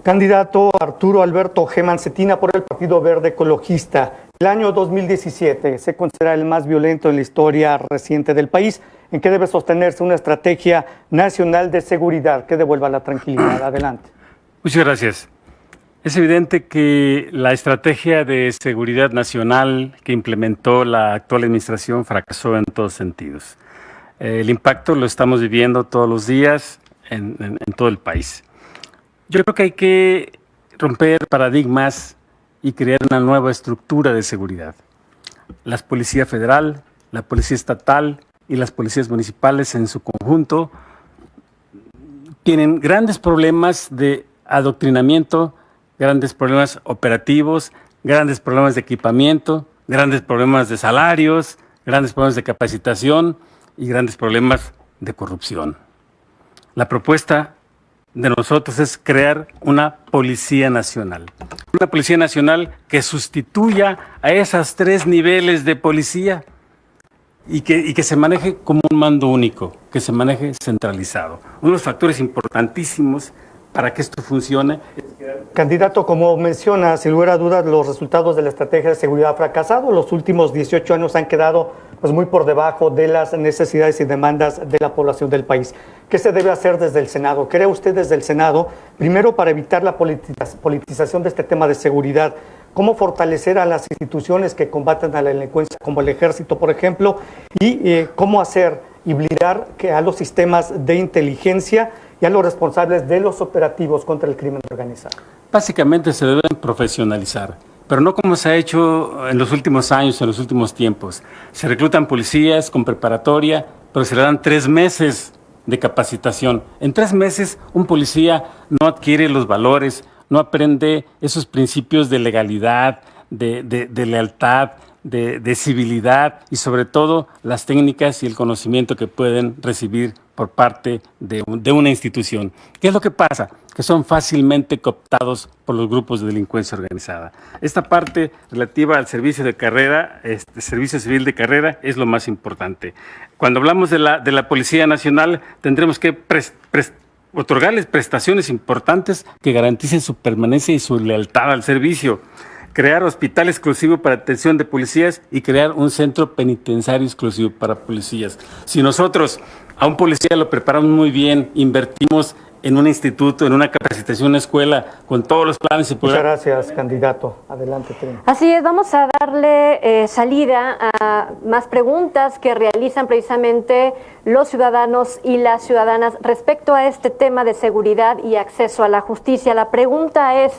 Candidato Arturo Alberto G. Mancetina por el Partido Verde Ecologista. El año 2017 se considera el más violento en la historia reciente del país. ¿En qué debe sostenerse una estrategia nacional de seguridad que devuelva la tranquilidad? Adelante. Muchas gracias. Es evidente que la estrategia de seguridad nacional que implementó la actual administración fracasó en todos sentidos. El impacto lo estamos viviendo todos los días en todo el país. Yo creo que hay que romper paradigmas y crear una nueva estructura de seguridad. La Policía Federal, la Policía Estatal y las policías municipales en su conjunto tienen grandes problemas de adoctrinamiento, grandes problemas operativos, grandes problemas de equipamiento, grandes problemas de salarios, grandes problemas de capacitación y grandes problemas de corrupción. La propuesta de nosotros es crear una Policía Nacional. Una Policía Nacional que sustituya a esos 3 niveles de policía y que se maneje como un mando único, que se maneje centralizado. Uno de los factores importantísimos para que esto funcione. Candidato, como menciona, sin lugar a dudas, los resultados de la estrategia de seguridad han fracasado. Los últimos 18 años han quedado muy por debajo de las necesidades y demandas de la población del país. ¿Qué se debe hacer desde el Senado? ¿Cree usted desde el Senado, primero para evitar la politización de este tema de seguridad, cómo fortalecer a las instituciones que combatan a la delincuencia, como el Ejército, por ejemplo, y cómo hacer y blindar a los sistemas de inteligencia y a los responsables de los operativos contra el crimen organizado? Básicamente se deben profesionalizar, pero no como se ha hecho en los últimos años, en los últimos tiempos. Se reclutan policías con preparatoria, pero se le dan 3 meses de capacitación. En 3 meses un policía no adquiere los valores, no aprende esos principios de legalidad, de lealtad, de civilidad y sobre todo las técnicas y el conocimiento que pueden recibir por parte de una institución. ¿Qué es lo que pasa? Que son fácilmente cooptados por los grupos de delincuencia organizada. Esta parte relativa al servicio de carrera, servicio civil de carrera, es lo más importante. Cuando hablamos de la Policía Nacional, tendremos que otorgarles prestaciones importantes que garanticen su permanencia y su lealtad al servicio. crear hospital exclusivo para atención de policías y crear un centro penitenciario exclusivo para policías. Si nosotros a un policía lo preparamos muy bien, invertimos en un instituto, en una capacitación, en una escuela, con todos los planes. Muchas gracias, candidato. Adelante, Trina. Así es, vamos a darle salida a más preguntas que realizan precisamente los ciudadanos y las ciudadanas respecto a este tema de seguridad y acceso a la justicia. La pregunta es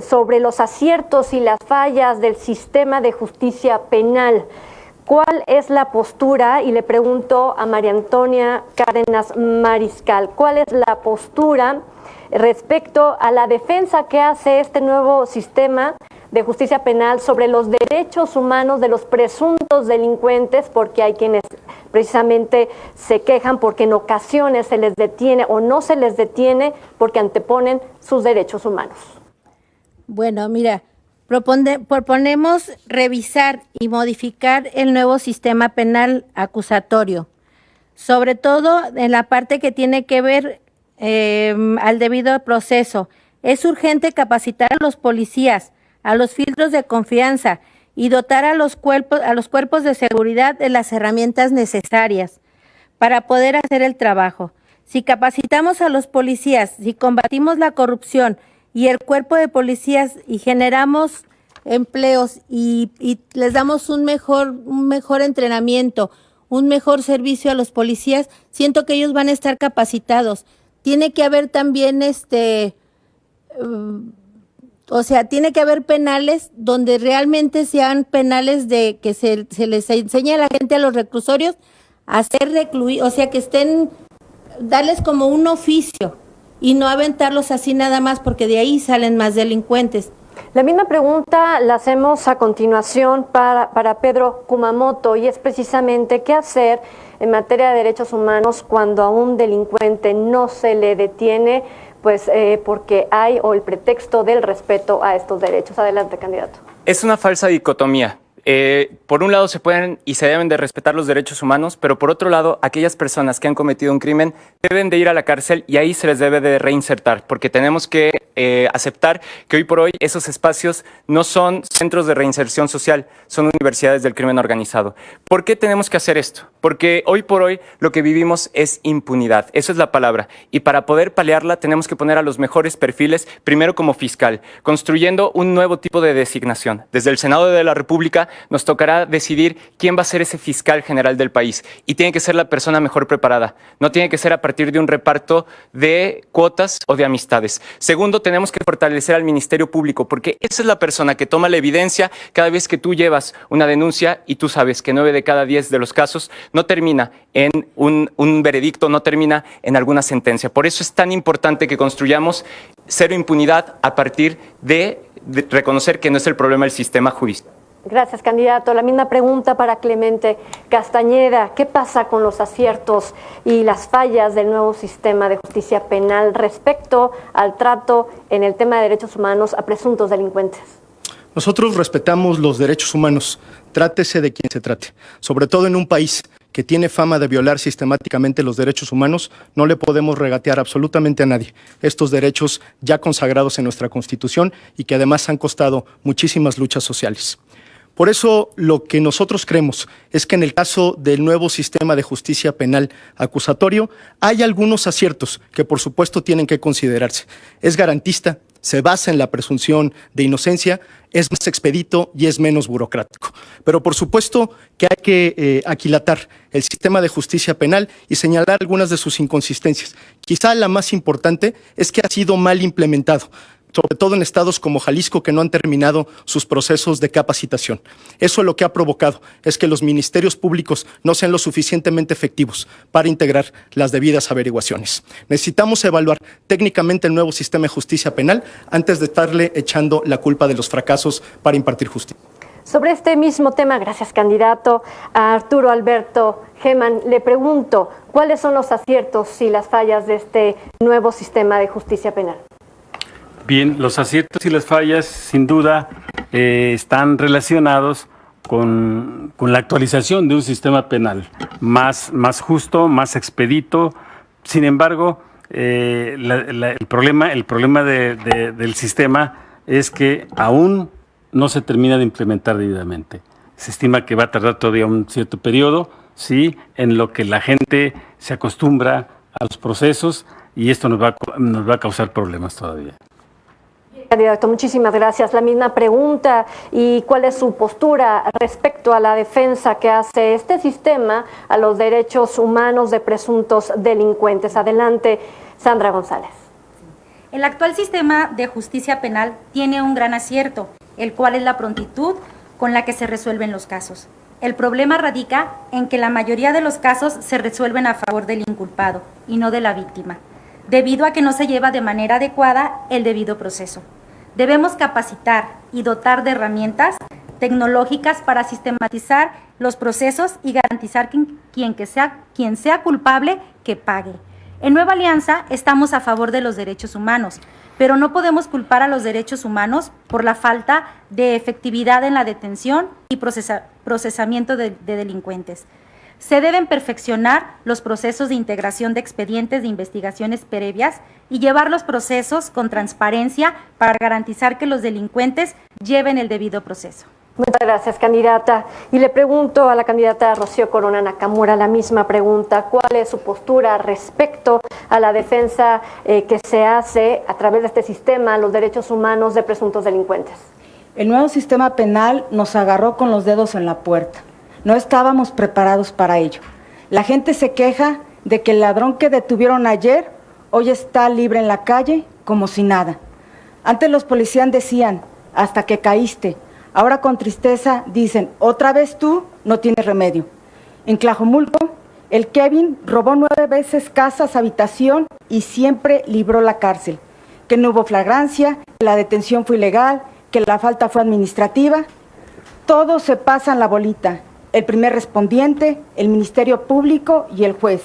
sobre los aciertos y las fallas del sistema de justicia penal. ¿Cuál es la postura? Y le pregunto a María Antonia Cárdenas Mariscal, ¿cuál es la postura respecto a la defensa que hace este nuevo sistema de justicia penal sobre los derechos humanos de los presuntos delincuentes? Porque hay quienes precisamente se quejan porque en ocasiones se les detiene o no se les detiene porque anteponen sus derechos humanos. Bueno, mira, proponemos revisar y modificar el nuevo sistema penal acusatorio, sobre todo en la parte que tiene que ver al debido proceso. Es urgente capacitar a los policías, a los filtros de confianza y dotar a los cuerpos de seguridad de las herramientas necesarias para poder hacer el trabajo. Si capacitamos a los policías, si combatimos la corrupción y el cuerpo de policías y generamos empleos y les damos un mejor entrenamiento, un mejor servicio a los policías, siento que ellos van a estar capacitados. Tiene que haber también tiene que haber penales donde realmente sean penales de que se les enseñe a la gente, a los reclusorios, a ser recluidos, o sea, que darles como un oficio y no aventarlos así nada más, porque de ahí salen más delincuentes. La misma pregunta la hacemos a continuación para Pedro Kumamoto, y es precisamente qué hacer en materia de derechos humanos cuando a un delincuente no se le detiene, pues porque hay o el pretexto del respeto a estos derechos. Adelante, candidato. Es una falsa dicotomía. Por un lado se pueden y se deben de respetar los derechos humanos, pero por otro lado aquellas personas que han cometido un crimen deben de ir a la cárcel y ahí se les debe de reinsertar, porque tenemos que aceptar que hoy por hoy esos espacios no son centros de reinserción social, son universidades del crimen organizado. ¿Por qué tenemos que hacer esto? Porque hoy por hoy lo que vivimos es impunidad, eso es la palabra, y para poder paliarla tenemos que poner a los mejores perfiles, primero como fiscal, construyendo un nuevo tipo de designación. Desde el Senado de la República nos tocará decidir quién va a ser ese fiscal general del país, y tiene que ser la persona mejor preparada, no tiene que ser a partir de un reparto de cuotas o de amistades. Segundo, tenemos que fortalecer al Ministerio Público, porque esa es la persona que toma la evidencia cada vez que tú llevas una denuncia, y tú sabes que 9 de cada 10 de los casos no termina en un veredicto, no termina en alguna sentencia. Por eso es tan importante que construyamos cero impunidad a partir de reconocer que no es el problema el sistema judicial. Gracias, candidato. La misma pregunta para Clemente Castañeda. ¿Qué pasa con los aciertos y las fallas del nuevo sistema de justicia penal respecto al trato en el tema de derechos humanos a presuntos delincuentes? Nosotros respetamos los derechos humanos, trátese de quien se trate. Sobre todo en un país que tiene fama de violar sistemáticamente los derechos humanos, no le podemos regatear absolutamente a nadie estos derechos ya consagrados en nuestra Constitución y que además han costado muchísimas luchas sociales. Por eso lo que nosotros creemos es que en el caso del nuevo sistema de justicia penal acusatorio hay algunos aciertos que por supuesto tienen que considerarse. Es garantista, se basa en la presunción de inocencia, es más expedito y es menos burocrático. Pero por supuesto que hay que aquilatar el sistema de justicia penal y señalar algunas de sus inconsistencias. Quizá la más importante es que ha sido mal implementado, sobre todo en estados como Jalisco, que no han terminado sus procesos de capacitación. Eso lo que ha provocado es que los ministerios públicos no sean lo suficientemente efectivos para integrar las debidas averiguaciones. Necesitamos evaluar técnicamente el nuevo sistema de justicia penal antes de estarle echando la culpa de los fracasos para impartir justicia. Sobre este mismo tema, gracias, candidato, a Arturo Alberto Geman, le pregunto, ¿cuáles son los aciertos y las fallas de este nuevo sistema de justicia penal? Bien, los aciertos y las fallas sin duda están relacionados con la actualización de un sistema penal más justo, más expedito. Sin embargo, el problema del sistema es que aún no se termina de implementar debidamente. Se estima que va a tardar todavía un cierto periodo, sí, en lo que la gente se acostumbra a los procesos y esto nos va a causar problemas todavía. Candidato, muchísimas gracias. La misma pregunta, ¿y cuál es su postura respecto a la defensa que hace este sistema a los derechos humanos de presuntos delincuentes? Adelante, Sandra González. El actual sistema de justicia penal tiene un gran acierto, el cual es la prontitud con la que se resuelven los casos. El problema radica en que la mayoría de los casos se resuelven a favor del inculpado y no de la víctima, debido a que no se lleva de manera adecuada el debido proceso. Debemos capacitar y dotar de herramientas tecnológicas para sistematizar los procesos y garantizar que quien sea culpable que pague. En Nueva Alianza estamos a favor de los derechos humanos, pero no podemos culpar a los derechos humanos por la falta de efectividad en la detención y procesamiento de delincuentes. Se deben perfeccionar los procesos de integración de expedientes de investigaciones previas y llevar los procesos con transparencia para garantizar que los delincuentes lleven el debido proceso. Muchas gracias, candidata. Y le pregunto a la candidata Rocío Corona Nakamura la misma pregunta. ¿Cuál es su postura respecto a la defensa que se hace a través de este sistema a los derechos humanos de presuntos delincuentes? El nuevo sistema penal nos agarró con los dedos en la puerta. No estábamos preparados para ello. La gente se queja de que el ladrón que detuvieron ayer hoy está libre en la calle como si nada. Antes los policías decían, hasta que caíste. Ahora con tristeza dicen, otra vez tú, no tienes remedio. En Tlajomulco, el Kevin robó 9 veces casas, habitación y siempre libró la cárcel. Que no hubo flagrancia, que la detención fue ilegal, que la falta fue administrativa. Todos se pasan la bolita. El primer respondiente, el Ministerio Público y el juez.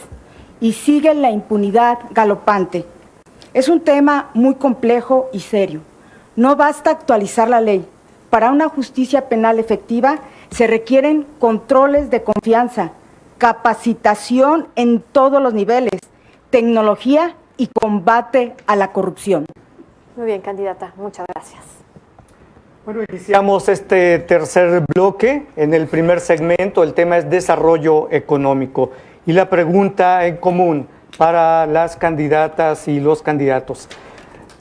Y sigue la impunidad galopante. Es un tema muy complejo y serio. No basta actualizar la ley. Para una justicia penal efectiva se requieren controles de confianza, capacitación en todos los niveles, tecnología y combate a la corrupción. Muy bien, candidata. Muchas gracias. Bueno, iniciamos este tercer bloque. En el primer segmento el tema es desarrollo económico y la pregunta en común para las candidatas y los candidatos.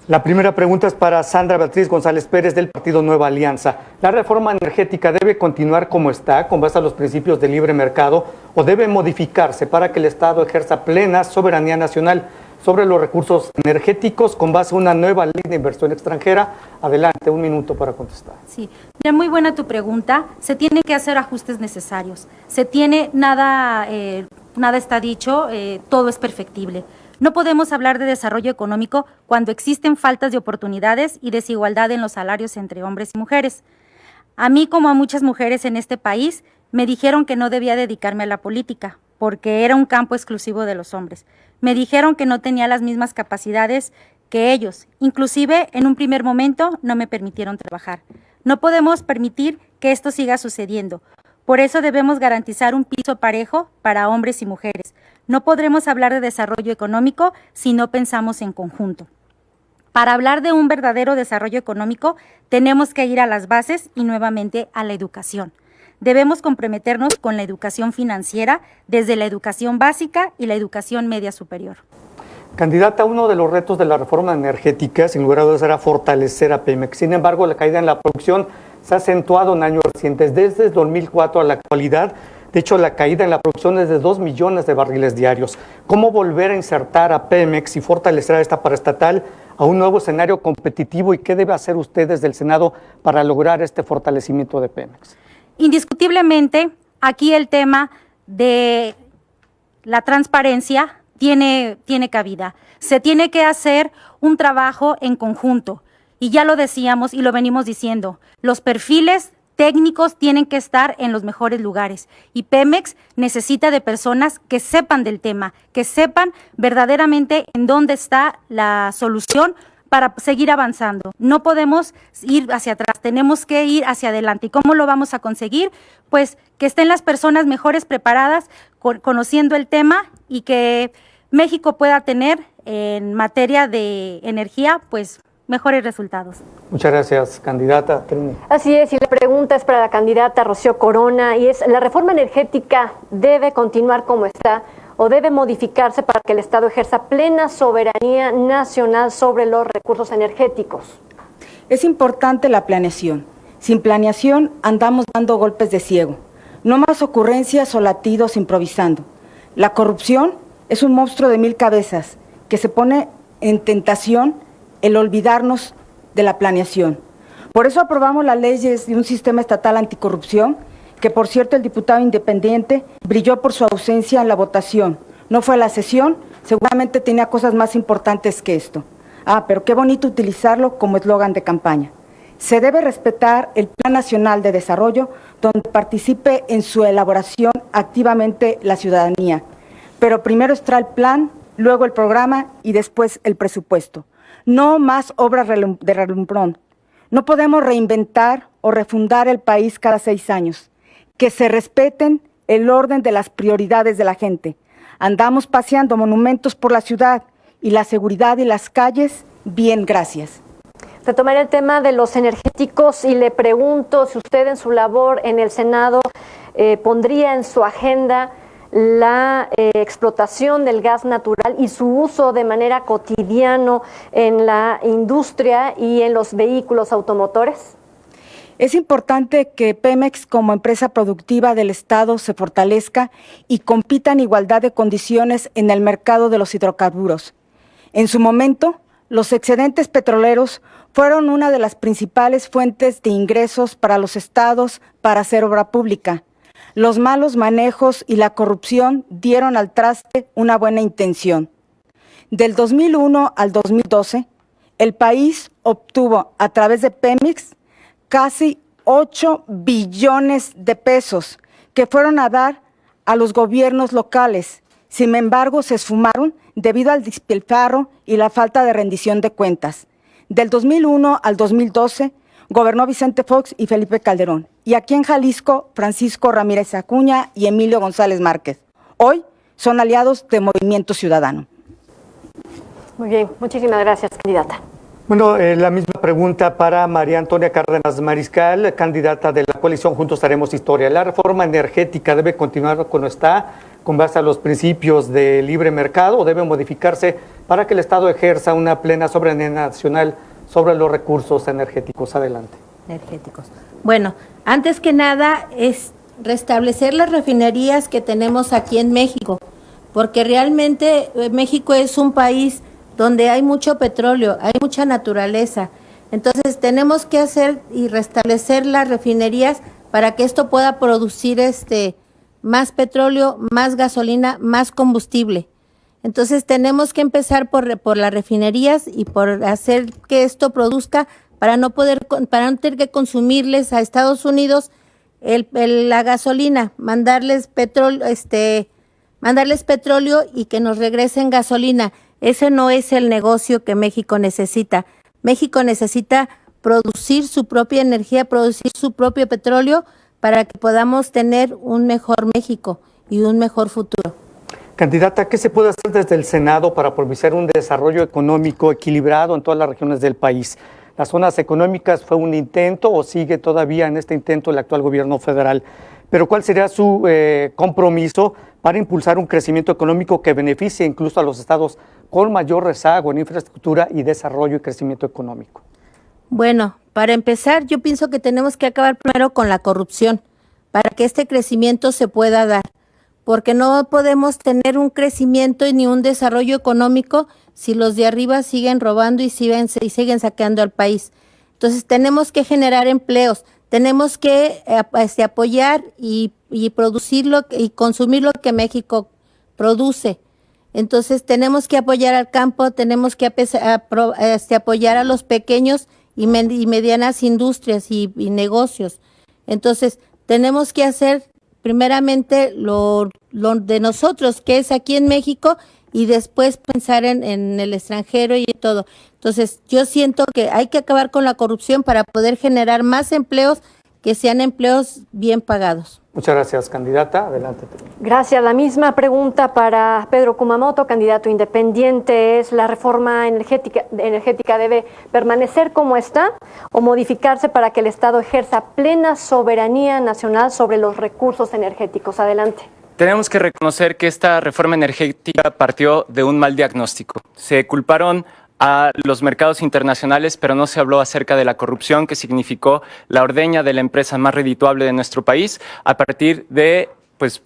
La primera pregunta es para Sandra Beatriz González Pérez del Partido Nueva Alianza. ¿La reforma energética debe continuar como está, con base a los principios del libre mercado, o debe modificarse para que el Estado ejerza plena soberanía nacional sobre los recursos energéticos con base a una nueva ley de inversión extranjera? Adelante, 1 minuto para contestar. Sí, mira, muy buena tu pregunta. Se tienen que hacer ajustes necesarios. Nada está dicho, todo es perfectible. No podemos hablar de desarrollo económico cuando existen faltas de oportunidades y desigualdad en los salarios entre hombres y mujeres. A mí, como a muchas mujeres en este país, me dijeron que no debía dedicarme a la política, porque era un campo exclusivo de los hombres. Me dijeron que no tenía las mismas capacidades que ellos. Inclusive, en un primer momento, no me permitieron trabajar. No podemos permitir que esto siga sucediendo. Por eso debemos garantizar un piso parejo para hombres y mujeres. No podremos hablar de desarrollo económico si no pensamos en conjunto. Para hablar de un verdadero desarrollo económico, tenemos que ir a las bases y nuevamente a la educación. Debemos comprometernos con la educación financiera desde la educación básica y la educación media superior. Candidata, uno de los retos de la reforma energética, sin lugar a dudas, era fortalecer a Pemex. Sin embargo, la caída en la producción se ha acentuado en años recientes, desde 2004 a la actualidad. De hecho, la caída en la producción es de 2 millones de barriles diarios. ¿Cómo volver a insertar a Pemex y fortalecer a esta paraestatal a un nuevo escenario competitivo? ¿Y qué debe hacer usted desde el Senado para lograr este fortalecimiento de Pemex? Indiscutiblemente, aquí el tema de la transparencia tiene cabida. Se tiene que hacer un trabajo en conjunto. Y ya lo decíamos y lo venimos diciendo, los perfiles técnicos tienen que estar en los mejores lugares y Pemex necesita de personas que sepan del tema, que sepan verdaderamente en dónde está la solución para seguir avanzando. No podemos ir hacia atrás, tenemos que ir hacia adelante. ¿Y cómo lo vamos a conseguir? Pues que estén las personas mejores preparadas, conociendo el tema y que México pueda tener en materia de energía, pues mejores resultados. Muchas gracias, candidata. Así es, y la pregunta es para la candidata Rocío Corona, y es, ¿la reforma energética debe continuar como está o debe modificarse para que el Estado ejerza plena soberanía nacional sobre los recursos energéticos? Es importante la planeación. Sin planeación andamos dando golpes de ciego. No más ocurrencias o latidos improvisando. La corrupción es un monstruo de 1000 cabezas que se pone en tentación el olvidarnos de la planeación. Por eso aprobamos las leyes de un sistema estatal anticorrupción, que por cierto el diputado independiente brilló por su ausencia en la votación. No fue a la sesión, seguramente tenía cosas más importantes que esto. Pero qué bonito utilizarlo como eslogan de campaña. Se debe respetar el Plan Nacional de Desarrollo, donde participe en su elaboración activamente la ciudadanía. Pero primero está el plan, luego el programa y después el presupuesto. No más obras de relumbrón. No podemos reinventar o refundar el país cada 6 años. Que se respeten el orden de las prioridades de la gente. Andamos paseando monumentos por la ciudad y la seguridad y las calles, bien, gracias. Retomaré el tema de los energéticos y le pregunto si usted en su labor en el Senado pondría en su agenda la explotación del gas natural y su uso de manera cotidiana en la industria y en los vehículos automotores. Es importante que Pemex como empresa productiva del Estado se fortalezca y compita en igualdad de condiciones en el mercado de los hidrocarburos. En su momento, los excedentes petroleros fueron una de las principales fuentes de ingresos para los estados para hacer obra pública. Los malos manejos y la corrupción dieron al traste una buena intención. Del 2001 al 2012, el país obtuvo a través de Pemex casi 8 billones de pesos que fueron a dar a los gobiernos locales. Sin embargo, se esfumaron debido al despilfarro y la falta de rendición de cuentas. Del 2001 al 2012, gobernó Vicente Fox y Felipe Calderón. Y aquí en Jalisco, Francisco Ramírez Acuña y Emilio González Márquez. Hoy son aliados de Movimiento Ciudadano. Muy bien, muchísimas gracias, candidata. Bueno, la misma pregunta para María Antonia Cárdenas Mariscal, candidata de la coalición Juntos Haremos Historia. ¿La reforma energética debe continuar como está, con base a los principios de libre mercado, o debe modificarse para que el Estado ejerza una plena soberanía nacional sobre los recursos energéticos? Adelante. Energéticos. Bueno, antes que nada es restablecer las refinerías que tenemos aquí en México, porque realmente México es un país donde hay mucho petróleo, hay mucha naturaleza. Entonces tenemos que hacer y restablecer las refinerías para que esto pueda producir más petróleo, más gasolina, más combustible. Entonces tenemos que empezar por las refinerías y por hacer que esto produzca para no tener que consumirles a Estados Unidos la gasolina, mandarles petróleo y que nos regresen gasolina. Ese no es el negocio que México necesita. México necesita producir su propia energía, producir su propio petróleo para que podamos tener un mejor México y un mejor futuro. Candidata, ¿qué se puede hacer desde el Senado para propiciar un desarrollo económico equilibrado en todas las regiones del país? ¿Las zonas económicas fue un intento o sigue todavía en este intento el actual gobierno federal? Pero ¿cuál sería su compromiso para impulsar un crecimiento económico que beneficie incluso a los estados con mayor rezago en infraestructura y desarrollo y crecimiento económico? Bueno, para empezar, yo pienso que tenemos que acabar primero con la corrupción para que este crecimiento se pueda dar, porque no podemos tener un crecimiento ni un desarrollo económico si los de arriba siguen robando y siguen saqueando al país. Entonces tenemos que generar empleos, tenemos que apoyar y producirlo y consumir lo que México produce. Entonces tenemos que apoyar al campo, tenemos que apoyar a los pequeños y medianas industrias y negocios. Entonces tenemos que hacer primeramente lo de nosotros, que es aquí en México, y después pensar en el extranjero y todo. Entonces yo siento que hay que acabar con la corrupción para poder generar más empleos que sean empleos bien pagados. Muchas gracias, candidata. Adelante. Gracias. La misma pregunta para Pedro Kumamoto, candidato independiente. ¿Es la reforma energética debe permanecer como está o modificarse para que el Estado ejerza plena soberanía nacional sobre los recursos energéticos? Adelante. Tenemos que reconocer que esta reforma energética partió de un mal diagnóstico. Se culparon a los mercados internacionales, pero no se habló acerca de la corrupción que significó la ordeña de la empresa más redituable de nuestro país a partir de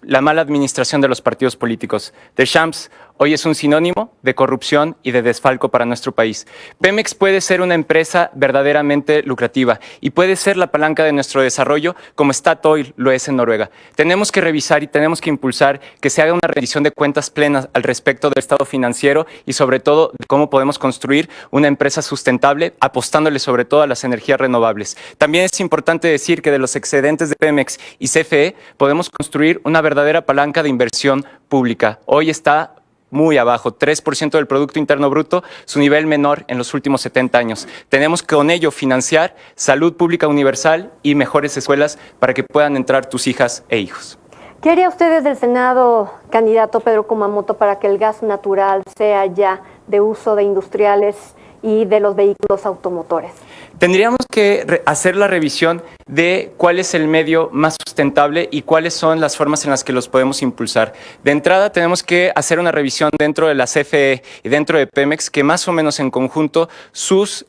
la mala administración de los partidos políticos. Deschamps hoy es un sinónimo de corrupción y de desfalco para nuestro país. Pemex puede ser una empresa verdaderamente lucrativa y puede ser la palanca de nuestro desarrollo como Statoil lo es en Noruega. Tenemos que revisar y tenemos que impulsar que se haga una rendición de cuentas plenas al respecto del estado financiero y sobre todo de cómo podemos construir una empresa sustentable apostándole sobre todo a las energías renovables. También es importante decir que de los excedentes de Pemex y CFE podemos construir una verdadera palanca de inversión pública. Hoy está muy abajo, 3% del Producto Interno Bruto, su nivel menor en los últimos 70 años. Tenemos que con ello financiar salud pública universal y mejores escuelas para que puedan entrar tus hijas e hijos. ¿Qué haría usted desde el Senado, candidato Pedro Kumamoto, para que el gas natural sea ya de uso de industriales y de los vehículos automotores? Tendríamos que hacer la revisión de cuál es el medio más sustentable y cuáles son las formas en las que los podemos impulsar. De entrada tenemos que hacer una revisión dentro de la CFE y dentro de Pemex, que más o menos en conjunto sus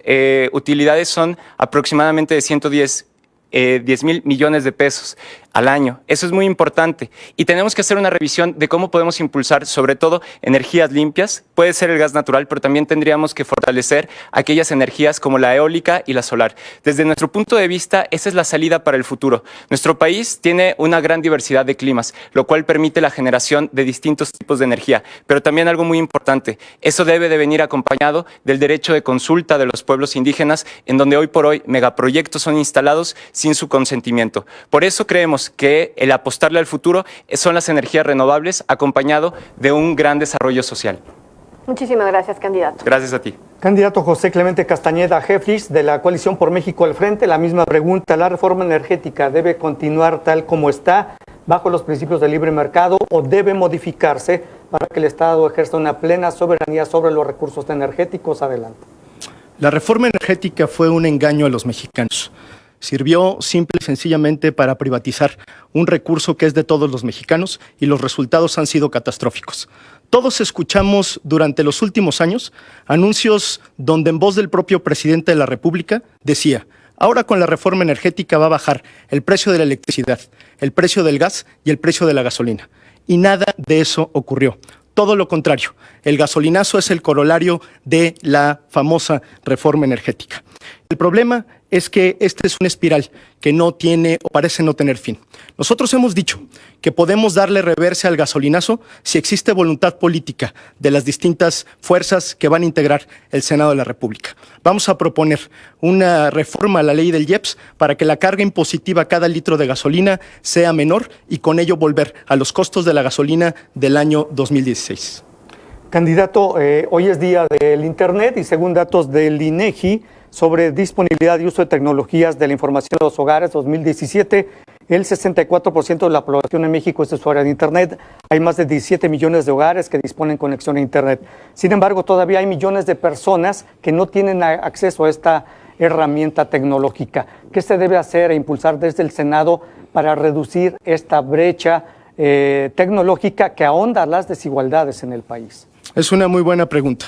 utilidades son aproximadamente de 10,000 millones de pesos al año. Eso es muy importante. Y tenemos que hacer una revisión de cómo podemos impulsar, sobre todo, energías limpias. Puede ser el gas natural, pero también tendríamos que fortalecer aquellas energías como la eólica y la solar. Desde nuestro punto de vista, esa es la salida para el futuro. Nuestro país tiene una gran diversidad de climas, lo cual permite la generación de distintos tipos de energía. Pero también algo muy importante, eso debe de venir acompañado del derecho de consulta de los pueblos indígenas, en donde hoy por hoy megaproyectos son instalados sin su consentimiento. Por eso creemos que el apostarle al futuro son las energías renovables acompañado de un gran desarrollo social. Muchísimas gracias, candidato. Gracias a ti. Candidato José Clemente Castañeda Jeffries, de la Coalición por México al Frente, la misma pregunta. ¿La reforma energética debe continuar tal como está, bajo los principios del libre mercado, o debe modificarse para que el Estado ejerza una plena soberanía sobre los recursos energéticos? Adelante. La reforma energética fue un engaño a los mexicanos. Sirvió simple y sencillamente para privatizar un recurso que es de todos los mexicanos y los resultados han sido catastróficos. Todos escuchamos durante los últimos años anuncios donde en voz del propio presidente de la República decía: ahora con la reforma energética va a bajar el precio de la electricidad, el precio del gas y el precio de la gasolina. Y nada de eso ocurrió. Todo lo contrario, el gasolinazo es el corolario de la famosa reforma energética. El problema es que este es una espiral que no tiene o parece no tener fin. Nosotros hemos dicho que podemos darle reversa al gasolinazo si existe voluntad política de las distintas fuerzas que van a integrar el Senado de la República. Vamos a proponer una reforma a la ley del IEPS para que la carga impositiva a cada litro de gasolina sea menor y con ello volver a los costos de la gasolina del año 2016. Candidato, hoy es día del Internet y según datos del INEGI, sobre disponibilidad y uso de tecnologías de la información de los hogares 2017, el 64% de la población en México es usuaria de Internet. Hay más de 17 millones de hogares que disponen conexión a Internet. Sin embargo, todavía hay millones de personas que no tienen acceso a esta herramienta tecnológica. ¿Qué se debe hacer e impulsar desde el Senado para reducir esta brecha tecnológica que ahonda las desigualdades en el país? Es una muy buena pregunta.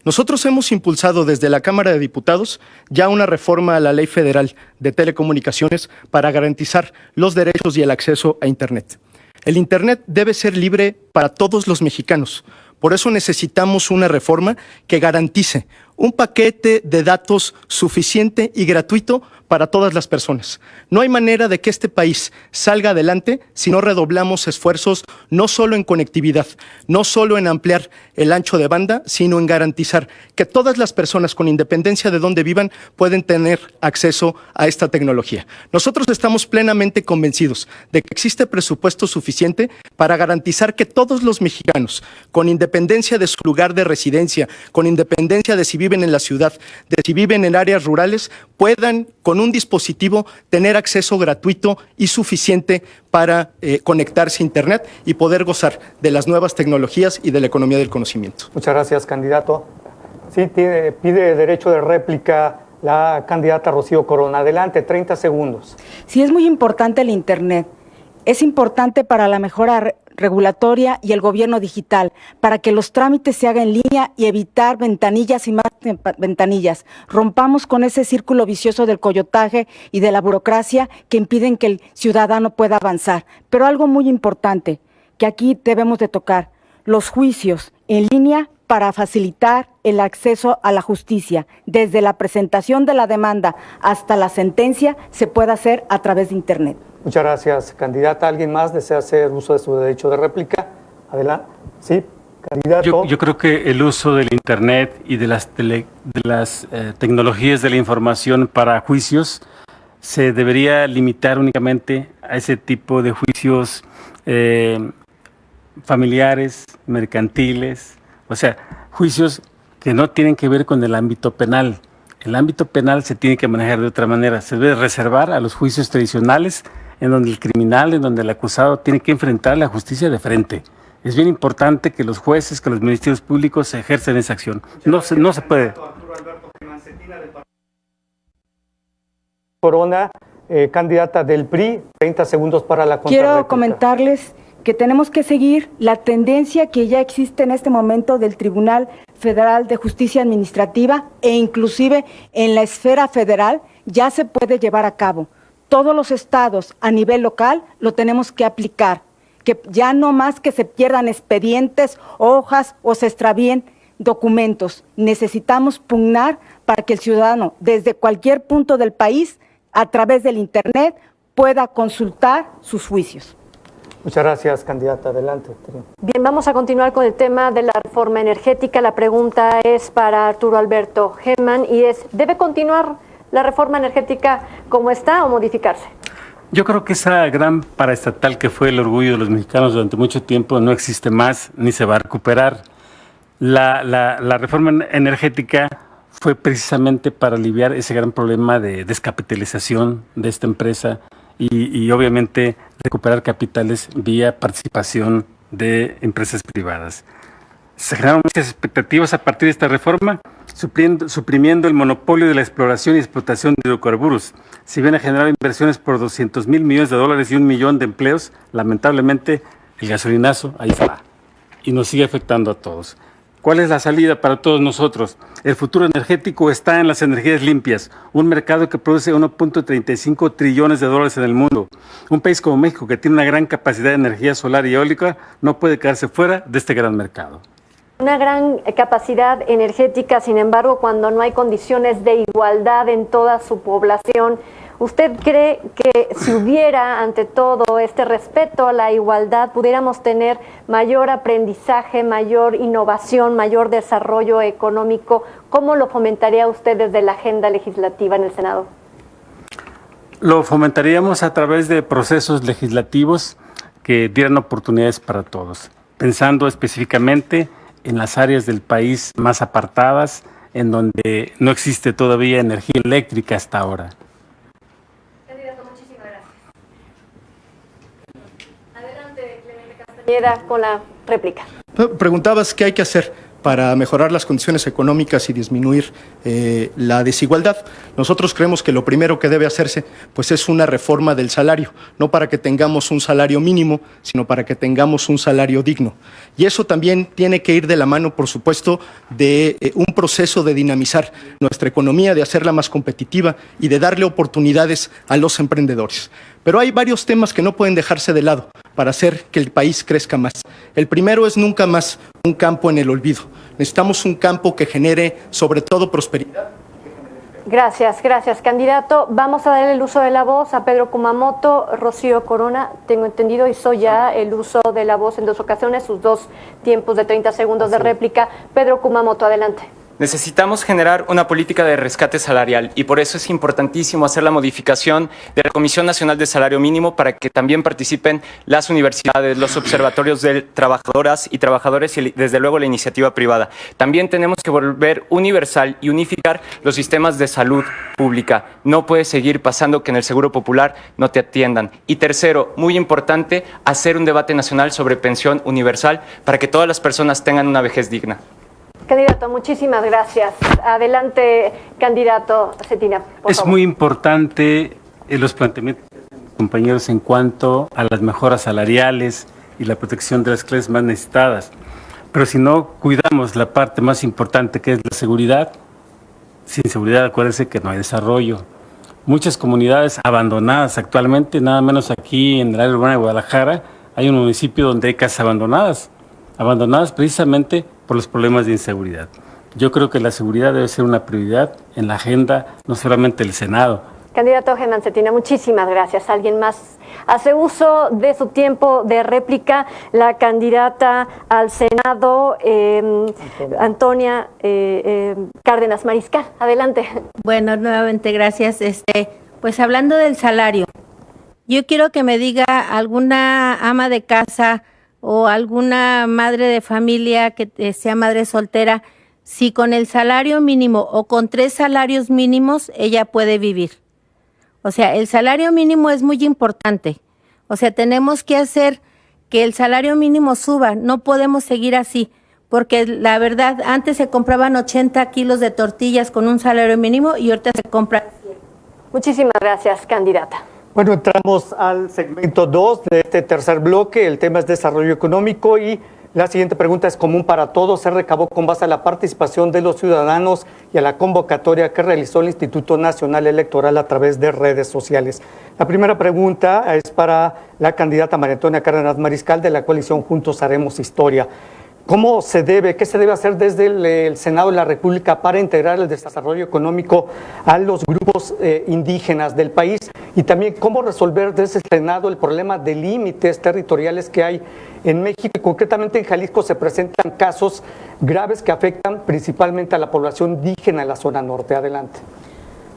Nosotros hemos impulsado desde la Cámara de Diputados ya una reforma a la Ley Federal de Telecomunicaciones para garantizar los derechos y el acceso a Internet. El Internet debe ser libre para todos los mexicanos. Por eso necesitamos una reforma que garantice un paquete de datos suficiente y gratuito para todas las personas. No hay manera de que este país salga adelante si no redoblamos esfuerzos no solo en conectividad, no solo en ampliar el ancho de banda, sino en garantizar que todas las personas, con independencia de dónde vivan, pueden tener acceso a esta tecnología. Nosotros estamos plenamente convencidos de que existe presupuesto suficiente para garantizar que todos los mexicanos, con independencia de su lugar de residencia, con independencia de si viven viven en la ciudad, de si viven en áreas rurales, puedan con un dispositivo tener acceso gratuito y suficiente para conectarse a Internet y poder gozar de las nuevas tecnologías y de la economía del conocimiento. Muchas gracias, candidato. Sí, pide derecho de réplica la candidata Rocío Corona. Adelante, 30 segundos. Sí, es muy importante el Internet. Es importante para la mejora regulatoria y el gobierno digital, para que los trámites se hagan en línea y evitar ventanillas y más ventanillas. Rompamos con ese círculo vicioso del coyotaje y de la burocracia que impiden que el ciudadano pueda avanzar. Pero algo muy importante que aquí debemos de tocar, los juicios en línea para facilitar el acceso a la justicia. Desde la presentación de la demanda hasta la sentencia se puede hacer a través de Internet. Muchas gracias, candidata. ¿Alguien más desea hacer uso de su derecho de réplica? Adelante. Sí, candidato. Yo creo que el uso del Internet y de las tecnologías de la información para juicios se debería limitar únicamente a ese tipo de juicios familiares, mercantiles, o sea, juicios que no tienen que ver con el ámbito penal. El ámbito penal se tiene que manejar de otra manera. Se debe reservar a los juicios tradicionales en donde el criminal, en donde el acusado tiene que enfrentar la justicia de frente. Es bien importante que los jueces, que los ministerios públicos ejercen esa acción. No se puede. Corona, candidata del PRI, 30 segundos para la contrarréplica. Quiero comentarles que tenemos que seguir la tendencia que ya existe en este momento del Tribunal Federal de Justicia Administrativa e inclusive en la esfera federal ya se puede llevar a cabo. Todos los estados a nivel local lo tenemos que aplicar, que ya no más que se pierdan expedientes, hojas o se extravíen documentos. Necesitamos pugnar para que el ciudadano desde cualquier punto del país a través del Internet pueda consultar sus juicios. Muchas gracias, candidata. Adelante. Bien, vamos a continuar con el tema de la reforma energética. La pregunta es para Arturo Alberto Gemman y es, ¿debe continuar la reforma energética como está o modificarse? Yo creo que esa gran paraestatal que fue el orgullo de los mexicanos durante mucho tiempo no existe más ni se va a recuperar. La reforma energética fue precisamente para aliviar ese gran problema de descapitalización de esta empresa y obviamente recuperar capitales vía participación de empresas privadas. Se generaron muchas expectativas a partir de esta reforma, suprimiendo el monopolio de la exploración y explotación de hidrocarburos. Si bien ha generado inversiones por $200,000 millones y 1 millón de empleos, lamentablemente el gasolinazo ahí está y nos sigue afectando a todos. ¿Cuál es la salida para todos nosotros? El futuro energético está en las energías limpias, un mercado que produce $1.35 trillones en el mundo. Un país como México, que tiene una gran capacidad de energía solar y eólica, no puede quedarse fuera de este gran mercado. Una gran capacidad energética, sin embargo, cuando no hay condiciones de igualdad en toda su población, ¿usted cree que si hubiera ante todo este respeto a la igualdad, pudiéramos tener mayor aprendizaje, mayor innovación, mayor desarrollo económico? ¿Cómo lo fomentaría usted desde la agenda legislativa en el Senado? Lo fomentaríamos a través de procesos legislativos que dieran oportunidades para todos, pensando específicamente en las áreas del país más apartadas, en donde no existe todavía energía eléctrica hasta ahora. Candidato, muchísimas gracias. Adelante, Clemente Castañeda, con la réplica. Preguntabas qué hay que hacer para mejorar las condiciones económicas y disminuir la desigualdad. Nosotros creemos que lo primero que debe hacerse pues es una reforma del salario, no para que tengamos un salario mínimo, sino para que tengamos un salario digno. Y eso también tiene que ir de la mano, por supuesto, de un proceso de dinamizar nuestra economía, de hacerla más competitiva y de darle oportunidades a los emprendedores. Pero hay varios temas que no pueden dejarse de lado para hacer que el país crezca más. El primero es nunca más un campo en el olvido. Necesitamos un campo que genere sobre todo prosperidad. Gracias, candidato. Vamos a darle el uso de la voz a Pedro Kumamoto. Rocío Corona, tengo entendido, hizo ya el uso de la voz en 2 ocasiones, sus 2 tiempos de 30 segundos de réplica. Pedro Kumamoto, adelante. Necesitamos generar una política de rescate salarial y por eso es importantísimo hacer la modificación de la Comisión Nacional de Salario Mínimo para que también participen las universidades, los observatorios de trabajadoras y trabajadores y desde luego la iniciativa privada. También tenemos que volver universal y unificar los sistemas de salud pública. No puede seguir pasando que en el Seguro Popular no te atiendan. Y tercero, muy importante, hacer un debate nacional sobre pensión universal para que todas las personas tengan una vejez digna. Candidato, muchísimas gracias. Adelante, candidato Cetina, por Es favor. muy importante los planteamientos de mis compañeros en cuanto a las mejoras salariales y la protección de las clases más necesitadas. Pero si no cuidamos la parte más importante, que es la seguridad, sin seguridad acuérdense que no hay desarrollo. Muchas comunidades abandonadas actualmente, nada menos aquí en el área urbana de Guadalajara, hay un municipio donde hay casas abandonadas precisamente por los problemas de inseguridad. Yo creo que la seguridad debe ser una prioridad en la agenda, no solamente del Senado. Candidato Germán Cetina, muchísimas gracias. ¿Alguien más hace uso de su tiempo de réplica? La candidata al Senado, Antonia Cárdenas Mariscal. Adelante. Bueno, nuevamente gracias. Pues hablando del salario, yo quiero que me diga alguna ama de casa o alguna madre de familia que sea madre soltera, si con el salario mínimo o con 3 salarios mínimos ella puede vivir. O sea, el salario mínimo es muy importante. O sea, tenemos que hacer que el salario mínimo suba. No podemos seguir así, porque la verdad, antes se compraban 80 kilos de tortillas con un salario mínimo y ahorita se compra 100. Muchísimas gracias, candidata. Bueno, entramos al segmento 2 de este tercer bloque. El tema es desarrollo económico y la siguiente pregunta es común para todos. Se recabó con base a la participación de los ciudadanos y a la convocatoria que realizó el Instituto Nacional Electoral a través de redes sociales. La primera pregunta es para la candidata María Antonia Cárdenas Mariscal de la coalición Juntos Haremos Historia. ¿Qué se debe hacer desde el Senado de la República para integrar el desarrollo económico a los grupos indígenas del país? Y también, ¿cómo resolver desde el Senado el problema de límites territoriales que hay en México? Y concretamente en Jalisco se presentan casos graves que afectan principalmente a la población indígena en la zona norte. Adelante.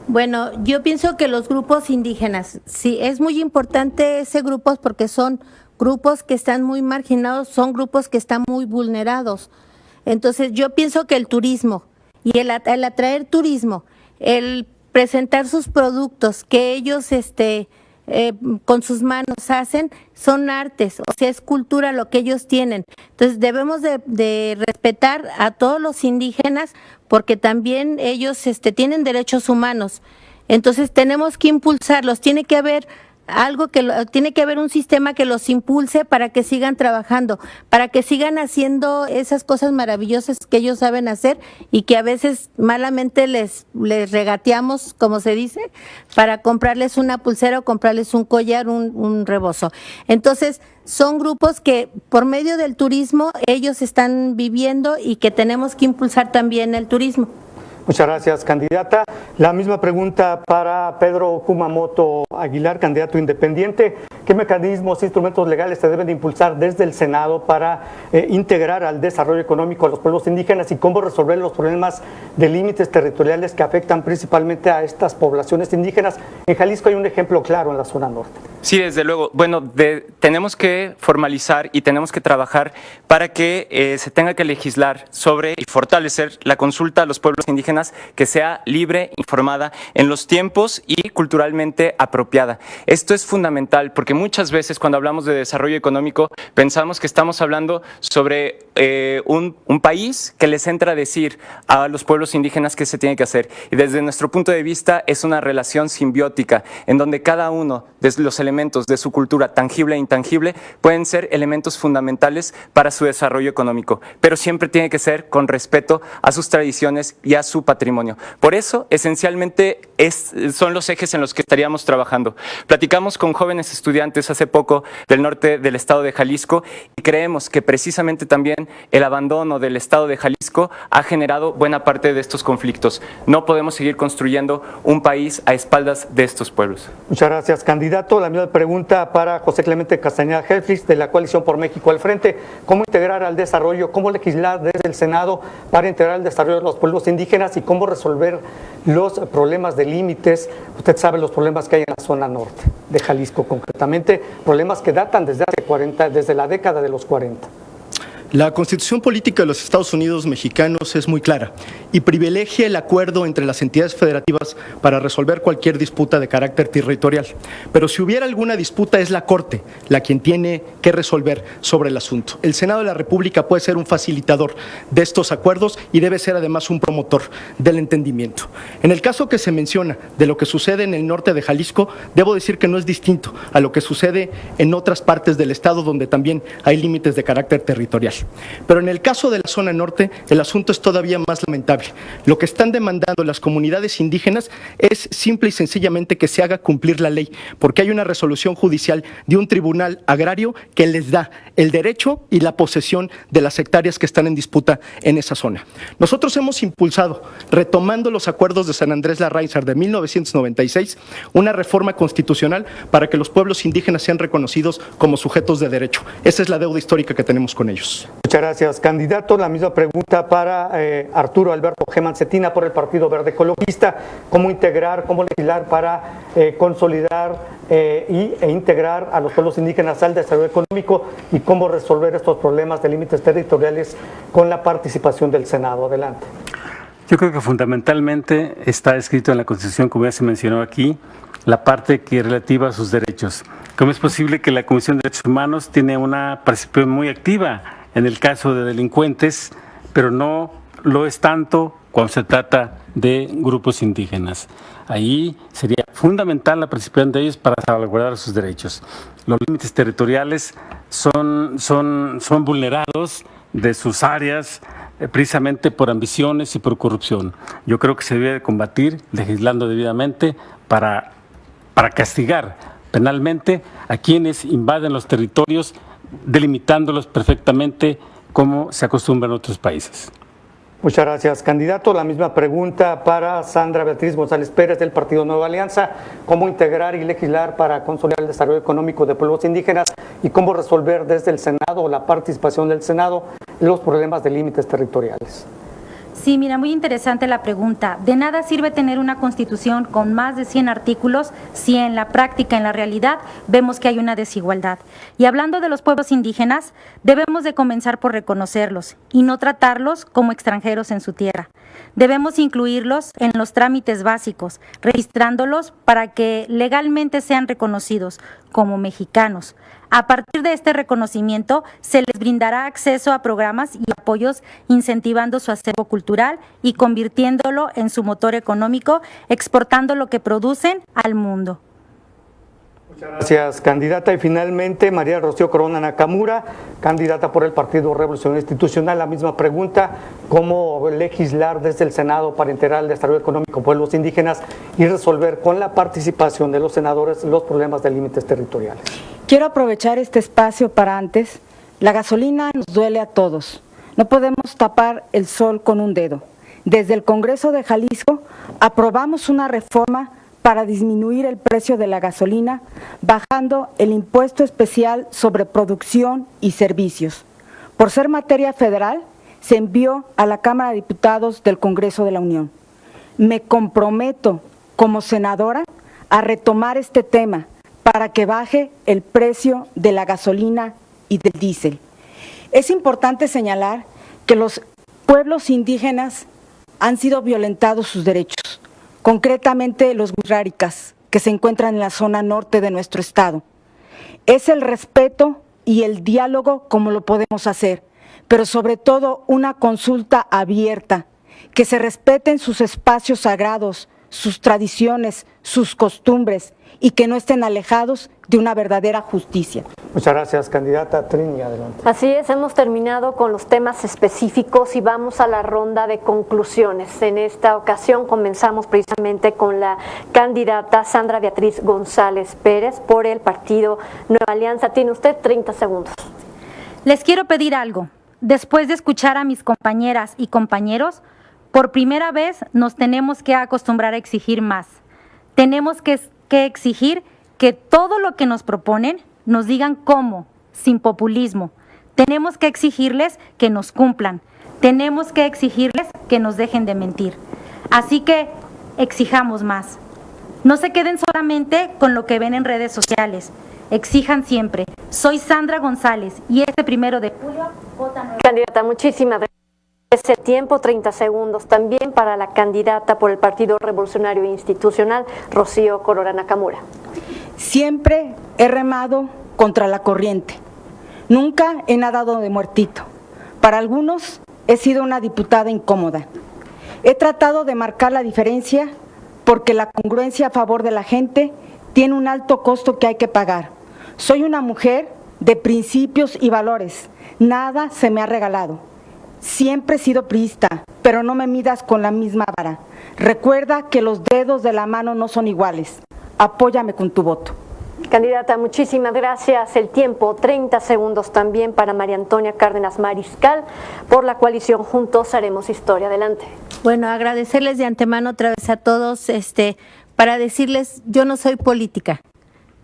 Bueno, yo pienso que los grupos indígenas, sí, es muy importante ese grupo porque son grupos que están muy marginados, son grupos que están muy vulnerados. Entonces yo pienso que el turismo y el atraer turismo, el presentar sus productos que ellos con sus manos hacen, son artes, o sea, es cultura lo que ellos tienen. Entonces debemos de respetar a todos los indígenas porque también ellos tienen derechos humanos. Entonces tenemos que impulsarlos, tiene que haber un sistema que los impulse para que sigan trabajando, para que sigan haciendo esas cosas maravillosas que ellos saben hacer y que a veces malamente les regateamos, como se dice, para comprarles una pulsera o comprarles un collar, un rebozo. Entonces, son grupos que por medio del turismo ellos están viviendo y que tenemos que impulsar también el turismo. Muchas gracias, candidata. La misma pregunta para Pedro Kumamoto Aguilar, candidato independiente. ¿Qué mecanismos, instrumentos legales se deben de impulsar desde el Senado para integrar al desarrollo económico a los pueblos indígenas y cómo resolver los problemas de límites territoriales que afectan principalmente a estas poblaciones indígenas? En Jalisco hay un ejemplo claro en la zona norte. Sí, desde luego. Bueno, tenemos que formalizar y tenemos que trabajar para que se tenga que legislar sobre y fortalecer la consulta a los pueblos indígenas que sea libre, informada, en los tiempos y culturalmente apropiada. Esto es fundamental porque muchas veces cuando hablamos de desarrollo económico pensamos que estamos hablando sobre un país que les entra a decir a los pueblos indígenas qué se tiene que hacer. Y desde nuestro punto de vista es una relación simbiótica en donde cada uno de los elementos de su cultura, tangible e intangible, pueden ser elementos fundamentales para su desarrollo económico, pero siempre tiene que ser con respeto a sus tradiciones y a su patrimonio. Por eso, esencialmente, son los ejes en los que estaríamos trabajando. Platicamos con jóvenes estudiantes hace poco del norte del estado de Jalisco y creemos que precisamente también el abandono del estado de Jalisco ha generado buena parte de estos conflictos. No podemos seguir construyendo un país a espaldas de estos pueblos. Muchas gracias, candidato. La misma pregunta para José Clemente Castañeda Gelfrich, de la Coalición por México al Frente. ¿Cómo integrar al desarrollo, cómo legislar desde el Senado para integrar el desarrollo de los pueblos indígenas y cómo resolver los problemas de límites? Usted sabe los problemas que hay en la zona norte de Jalisco, concretamente, problemas que datan desde la década de los 40. La Constitución Política de los Estados Unidos Mexicanos es muy clara y privilegia el acuerdo entre las entidades federativas para resolver cualquier disputa de carácter territorial. Pero si hubiera alguna disputa, es la Corte la quien tiene que resolver sobre el asunto. El Senado de la República puede ser un facilitador de estos acuerdos y debe ser además un promotor del entendimiento. En el caso que se menciona de lo que sucede en el norte de Jalisco, debo decir que no es distinto a lo que sucede en otras partes del estado donde también hay límites de carácter territorial. Pero en el caso de la zona norte, el asunto es todavía más lamentable. Lo que están demandando las comunidades indígenas es simple y sencillamente que se haga cumplir la ley, porque hay una resolución judicial de un tribunal agrario que les da el derecho y la posesión de las hectáreas que están en disputa en esa zona. Nosotros hemos impulsado, retomando los acuerdos de San Andrés Larraízar de 1996, una reforma constitucional para que los pueblos indígenas sean reconocidos como sujetos de derecho. Esa es la deuda histórica que tenemos con ellos. Muchas gracias, candidato. La misma pregunta para Arturo Alberto G. Mancetina por el Partido Verde Ecologista. ¿Cómo integrar, cómo legislar para consolidar e integrar a los pueblos indígenas al desarrollo económico y cómo resolver estos problemas de límites territoriales con la participación del Senado? Adelante. Yo creo que fundamentalmente está escrito en la Constitución, como ya se mencionó aquí, la parte que es relativa a sus derechos. ¿Cómo es posible que la Comisión de Derechos Humanos tiene una participación muy activa en el caso de delincuentes, pero no lo es tanto cuando se trata de grupos indígenas? Ahí sería fundamental la participación de ellos para salvaguardar sus derechos. Los límites territoriales son vulnerados de sus áreas precisamente por ambiciones y por corrupción. Yo creo que se debe combatir legislando debidamente para castigar penalmente a quienes invaden los territorios, delimitándolos perfectamente como se acostumbra en otros países. Muchas gracias, candidato. La misma pregunta para Sandra Beatriz González Pérez del Partido Nueva Alianza. ¿Cómo integrar y legislar para consolidar el desarrollo económico de pueblos indígenas y cómo resolver desde el Senado o la participación del Senado los problemas de límites territoriales? Sí, mira, muy interesante la pregunta. De nada sirve tener una constitución con más de 100 artículos si en la práctica, en la realidad, vemos que hay una desigualdad. Y hablando de los pueblos indígenas, debemos de comenzar por reconocerlos y no tratarlos como extranjeros en su tierra. Debemos incluirlos en los trámites básicos, registrándolos para que legalmente sean reconocidos como mexicanos. A partir de este reconocimiento, se les brindará acceso a programas y apoyos incentivando su acervo cultural y convirtiéndolo en su motor económico, exportando lo que producen al mundo. Muchas gracias, candidata. Y finalmente, María Rocío Corona Nakamura, candidata por el Partido Revolución Institucional. La misma pregunta, ¿cómo legislar desde el Senado para integrar el desarrollo económico de pueblos indígenas y resolver con la participación de los senadores los problemas de límites territoriales? Quiero aprovechar este espacio para antes. La gasolina nos duele a todos. No podemos tapar el sol con un dedo. Desde el Congreso de Jalisco aprobamos una reforma para disminuir el precio de la gasolina, bajando el impuesto especial sobre producción y servicios. Por ser materia federal, se envió a la Cámara de Diputados del Congreso de la Unión. Me comprometo como senadora a retomar este tema para que baje el precio de la gasolina y del diésel. Es importante señalar que los pueblos indígenas han sido violentados sus derechos, concretamente los wixárikas, que se encuentran en la zona norte de nuestro estado. Es el respeto y el diálogo como lo podemos hacer, pero sobre todo una consulta abierta, que se respeten sus espacios sagrados, sus tradiciones, sus costumbres y que no estén alejados de una verdadera justicia. Muchas gracias, candidata. Trini, adelante. Así es, hemos terminado con los temas específicos y vamos a la ronda de conclusiones. En esta ocasión comenzamos precisamente con la candidata Sandra Beatriz González Pérez por el partido Nueva Alianza. Tiene usted 30 segundos. Les quiero pedir algo. Después de escuchar a mis compañeras y compañeros, por primera vez nos tenemos que acostumbrar a exigir más. Tenemos que exigir que todo lo que nos proponen nos digan cómo, sin populismo. Tenemos que exigirles que nos cumplan. Tenemos que exigirles que nos dejen de mentir. Así que exijamos más. No se queden solamente con lo que ven en redes sociales. Exijan siempre. Soy Sandra González y este 1 de julio vota Nueva. Candidata, muchísimas gracias. Ese tiempo, 30 segundos, también para la candidata por el Partido Revolucionario Institucional, Rocío Corora Nakamura. Siempre he remado contra la corriente. Nunca he nadado de muertito. Para algunos he sido una diputada incómoda. He tratado de marcar la diferencia porque la congruencia a favor de la gente tiene un alto costo que hay que pagar. Soy una mujer de principios y valores. Nada se me ha regalado. Siempre he sido priista, pero no me midas con la misma vara. Recuerda que los dedos de la mano no son iguales. Apóyame con tu voto. Candidata, muchísimas gracias. El tiempo, 30 segundos también para María Antonia Cárdenas Mariscal por la coalición Juntos Haremos Historia. Adelante. Bueno, agradecerles de antemano otra vez a todos, para decirles, yo no soy política,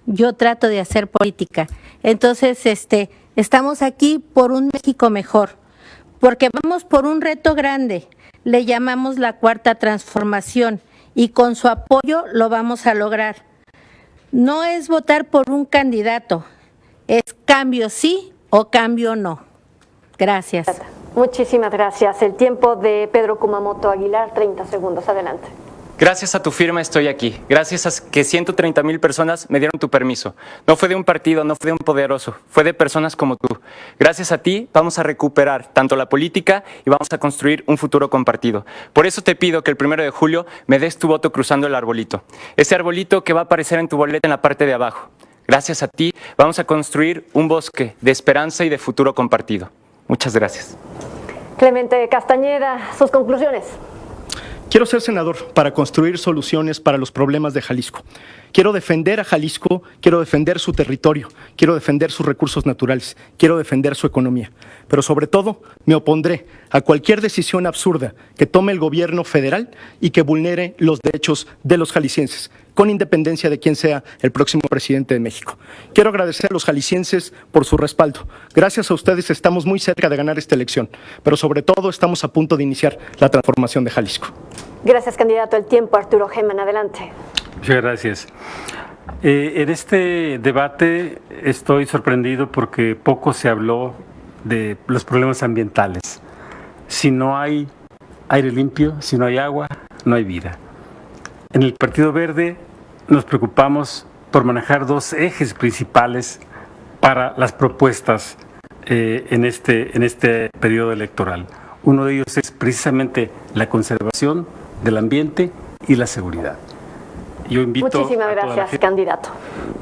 yo trato de hacer política. Entonces, estamos aquí por un México mejor, porque vamos por un reto grande, le llamamos la Cuarta Transformación, y con su apoyo lo vamos a lograr. No es votar por un candidato, es cambio sí o cambio no. Gracias. Muchísimas gracias. El tiempo de Pedro Kumamoto Aguilar, 30 segundos. Adelante. Gracias a tu firma estoy aquí. Gracias a que 130,000 personas me dieron tu permiso. No fue de un partido, no fue de un poderoso, fue de personas como tú. Gracias a ti vamos a recuperar tanto la política y vamos a construir un futuro compartido. Por eso te pido que el 1 de julio me des tu voto cruzando el arbolito. Ese arbolito que va a aparecer en tu boleta en la parte de abajo. Gracias a ti vamos a construir un bosque de esperanza y de futuro compartido. Muchas gracias. Clemente Castañeda, sus conclusiones. Quiero ser senador para construir soluciones para los problemas de Jalisco. Quiero defender a Jalisco, quiero defender su territorio, quiero defender sus recursos naturales, quiero defender su economía. Pero sobre todo, me opondré a cualquier decisión absurda que tome el gobierno federal y que vulnere los derechos de los jaliscienses, con independencia de quién sea el próximo presidente de México. Quiero agradecer a los jaliscienses por su respaldo. Gracias a ustedes estamos muy cerca de ganar esta elección, pero sobre todo estamos a punto de iniciar la transformación de Jalisco. Gracias, candidato. El tiempo, Arturo Geman, adelante. Muchas gracias. En este debate estoy sorprendido porque poco se habló de los problemas ambientales. Si no hay aire limpio, si no hay agua, no hay vida. En el Partido Verde nos preocupamos por manejar dos ejes principales para las propuestas en este periodo electoral. Uno de ellos es precisamente la conservación del ambiente y la seguridad. Yo invito Muchísimas gracias, candidato.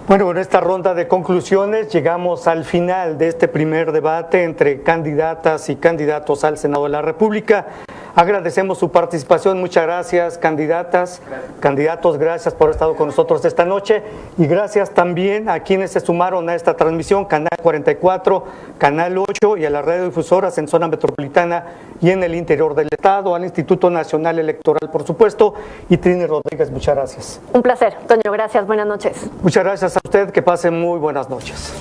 Bueno, en esta ronda de conclusiones llegamos al final de este primer debate entre candidatas y candidatos al Senado de la República. Agradecemos su participación, muchas gracias candidatas, candidatos, gracias por haber estado con nosotros esta noche y gracias también a quienes se sumaron a esta transmisión, Canal 44, Canal 8 y a las radiodifusoras en zona metropolitana y en el interior del Estado, al Instituto Nacional Electoral, por supuesto, y Trini Rodríguez, muchas gracias. Un placer, Toño, gracias, buenas noches. Muchas gracias a usted, que pase muy buenas noches.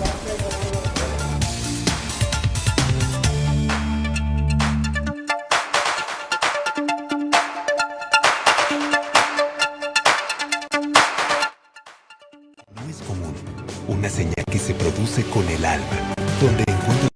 No es común, una señal que se produce con el alma, donde encuentra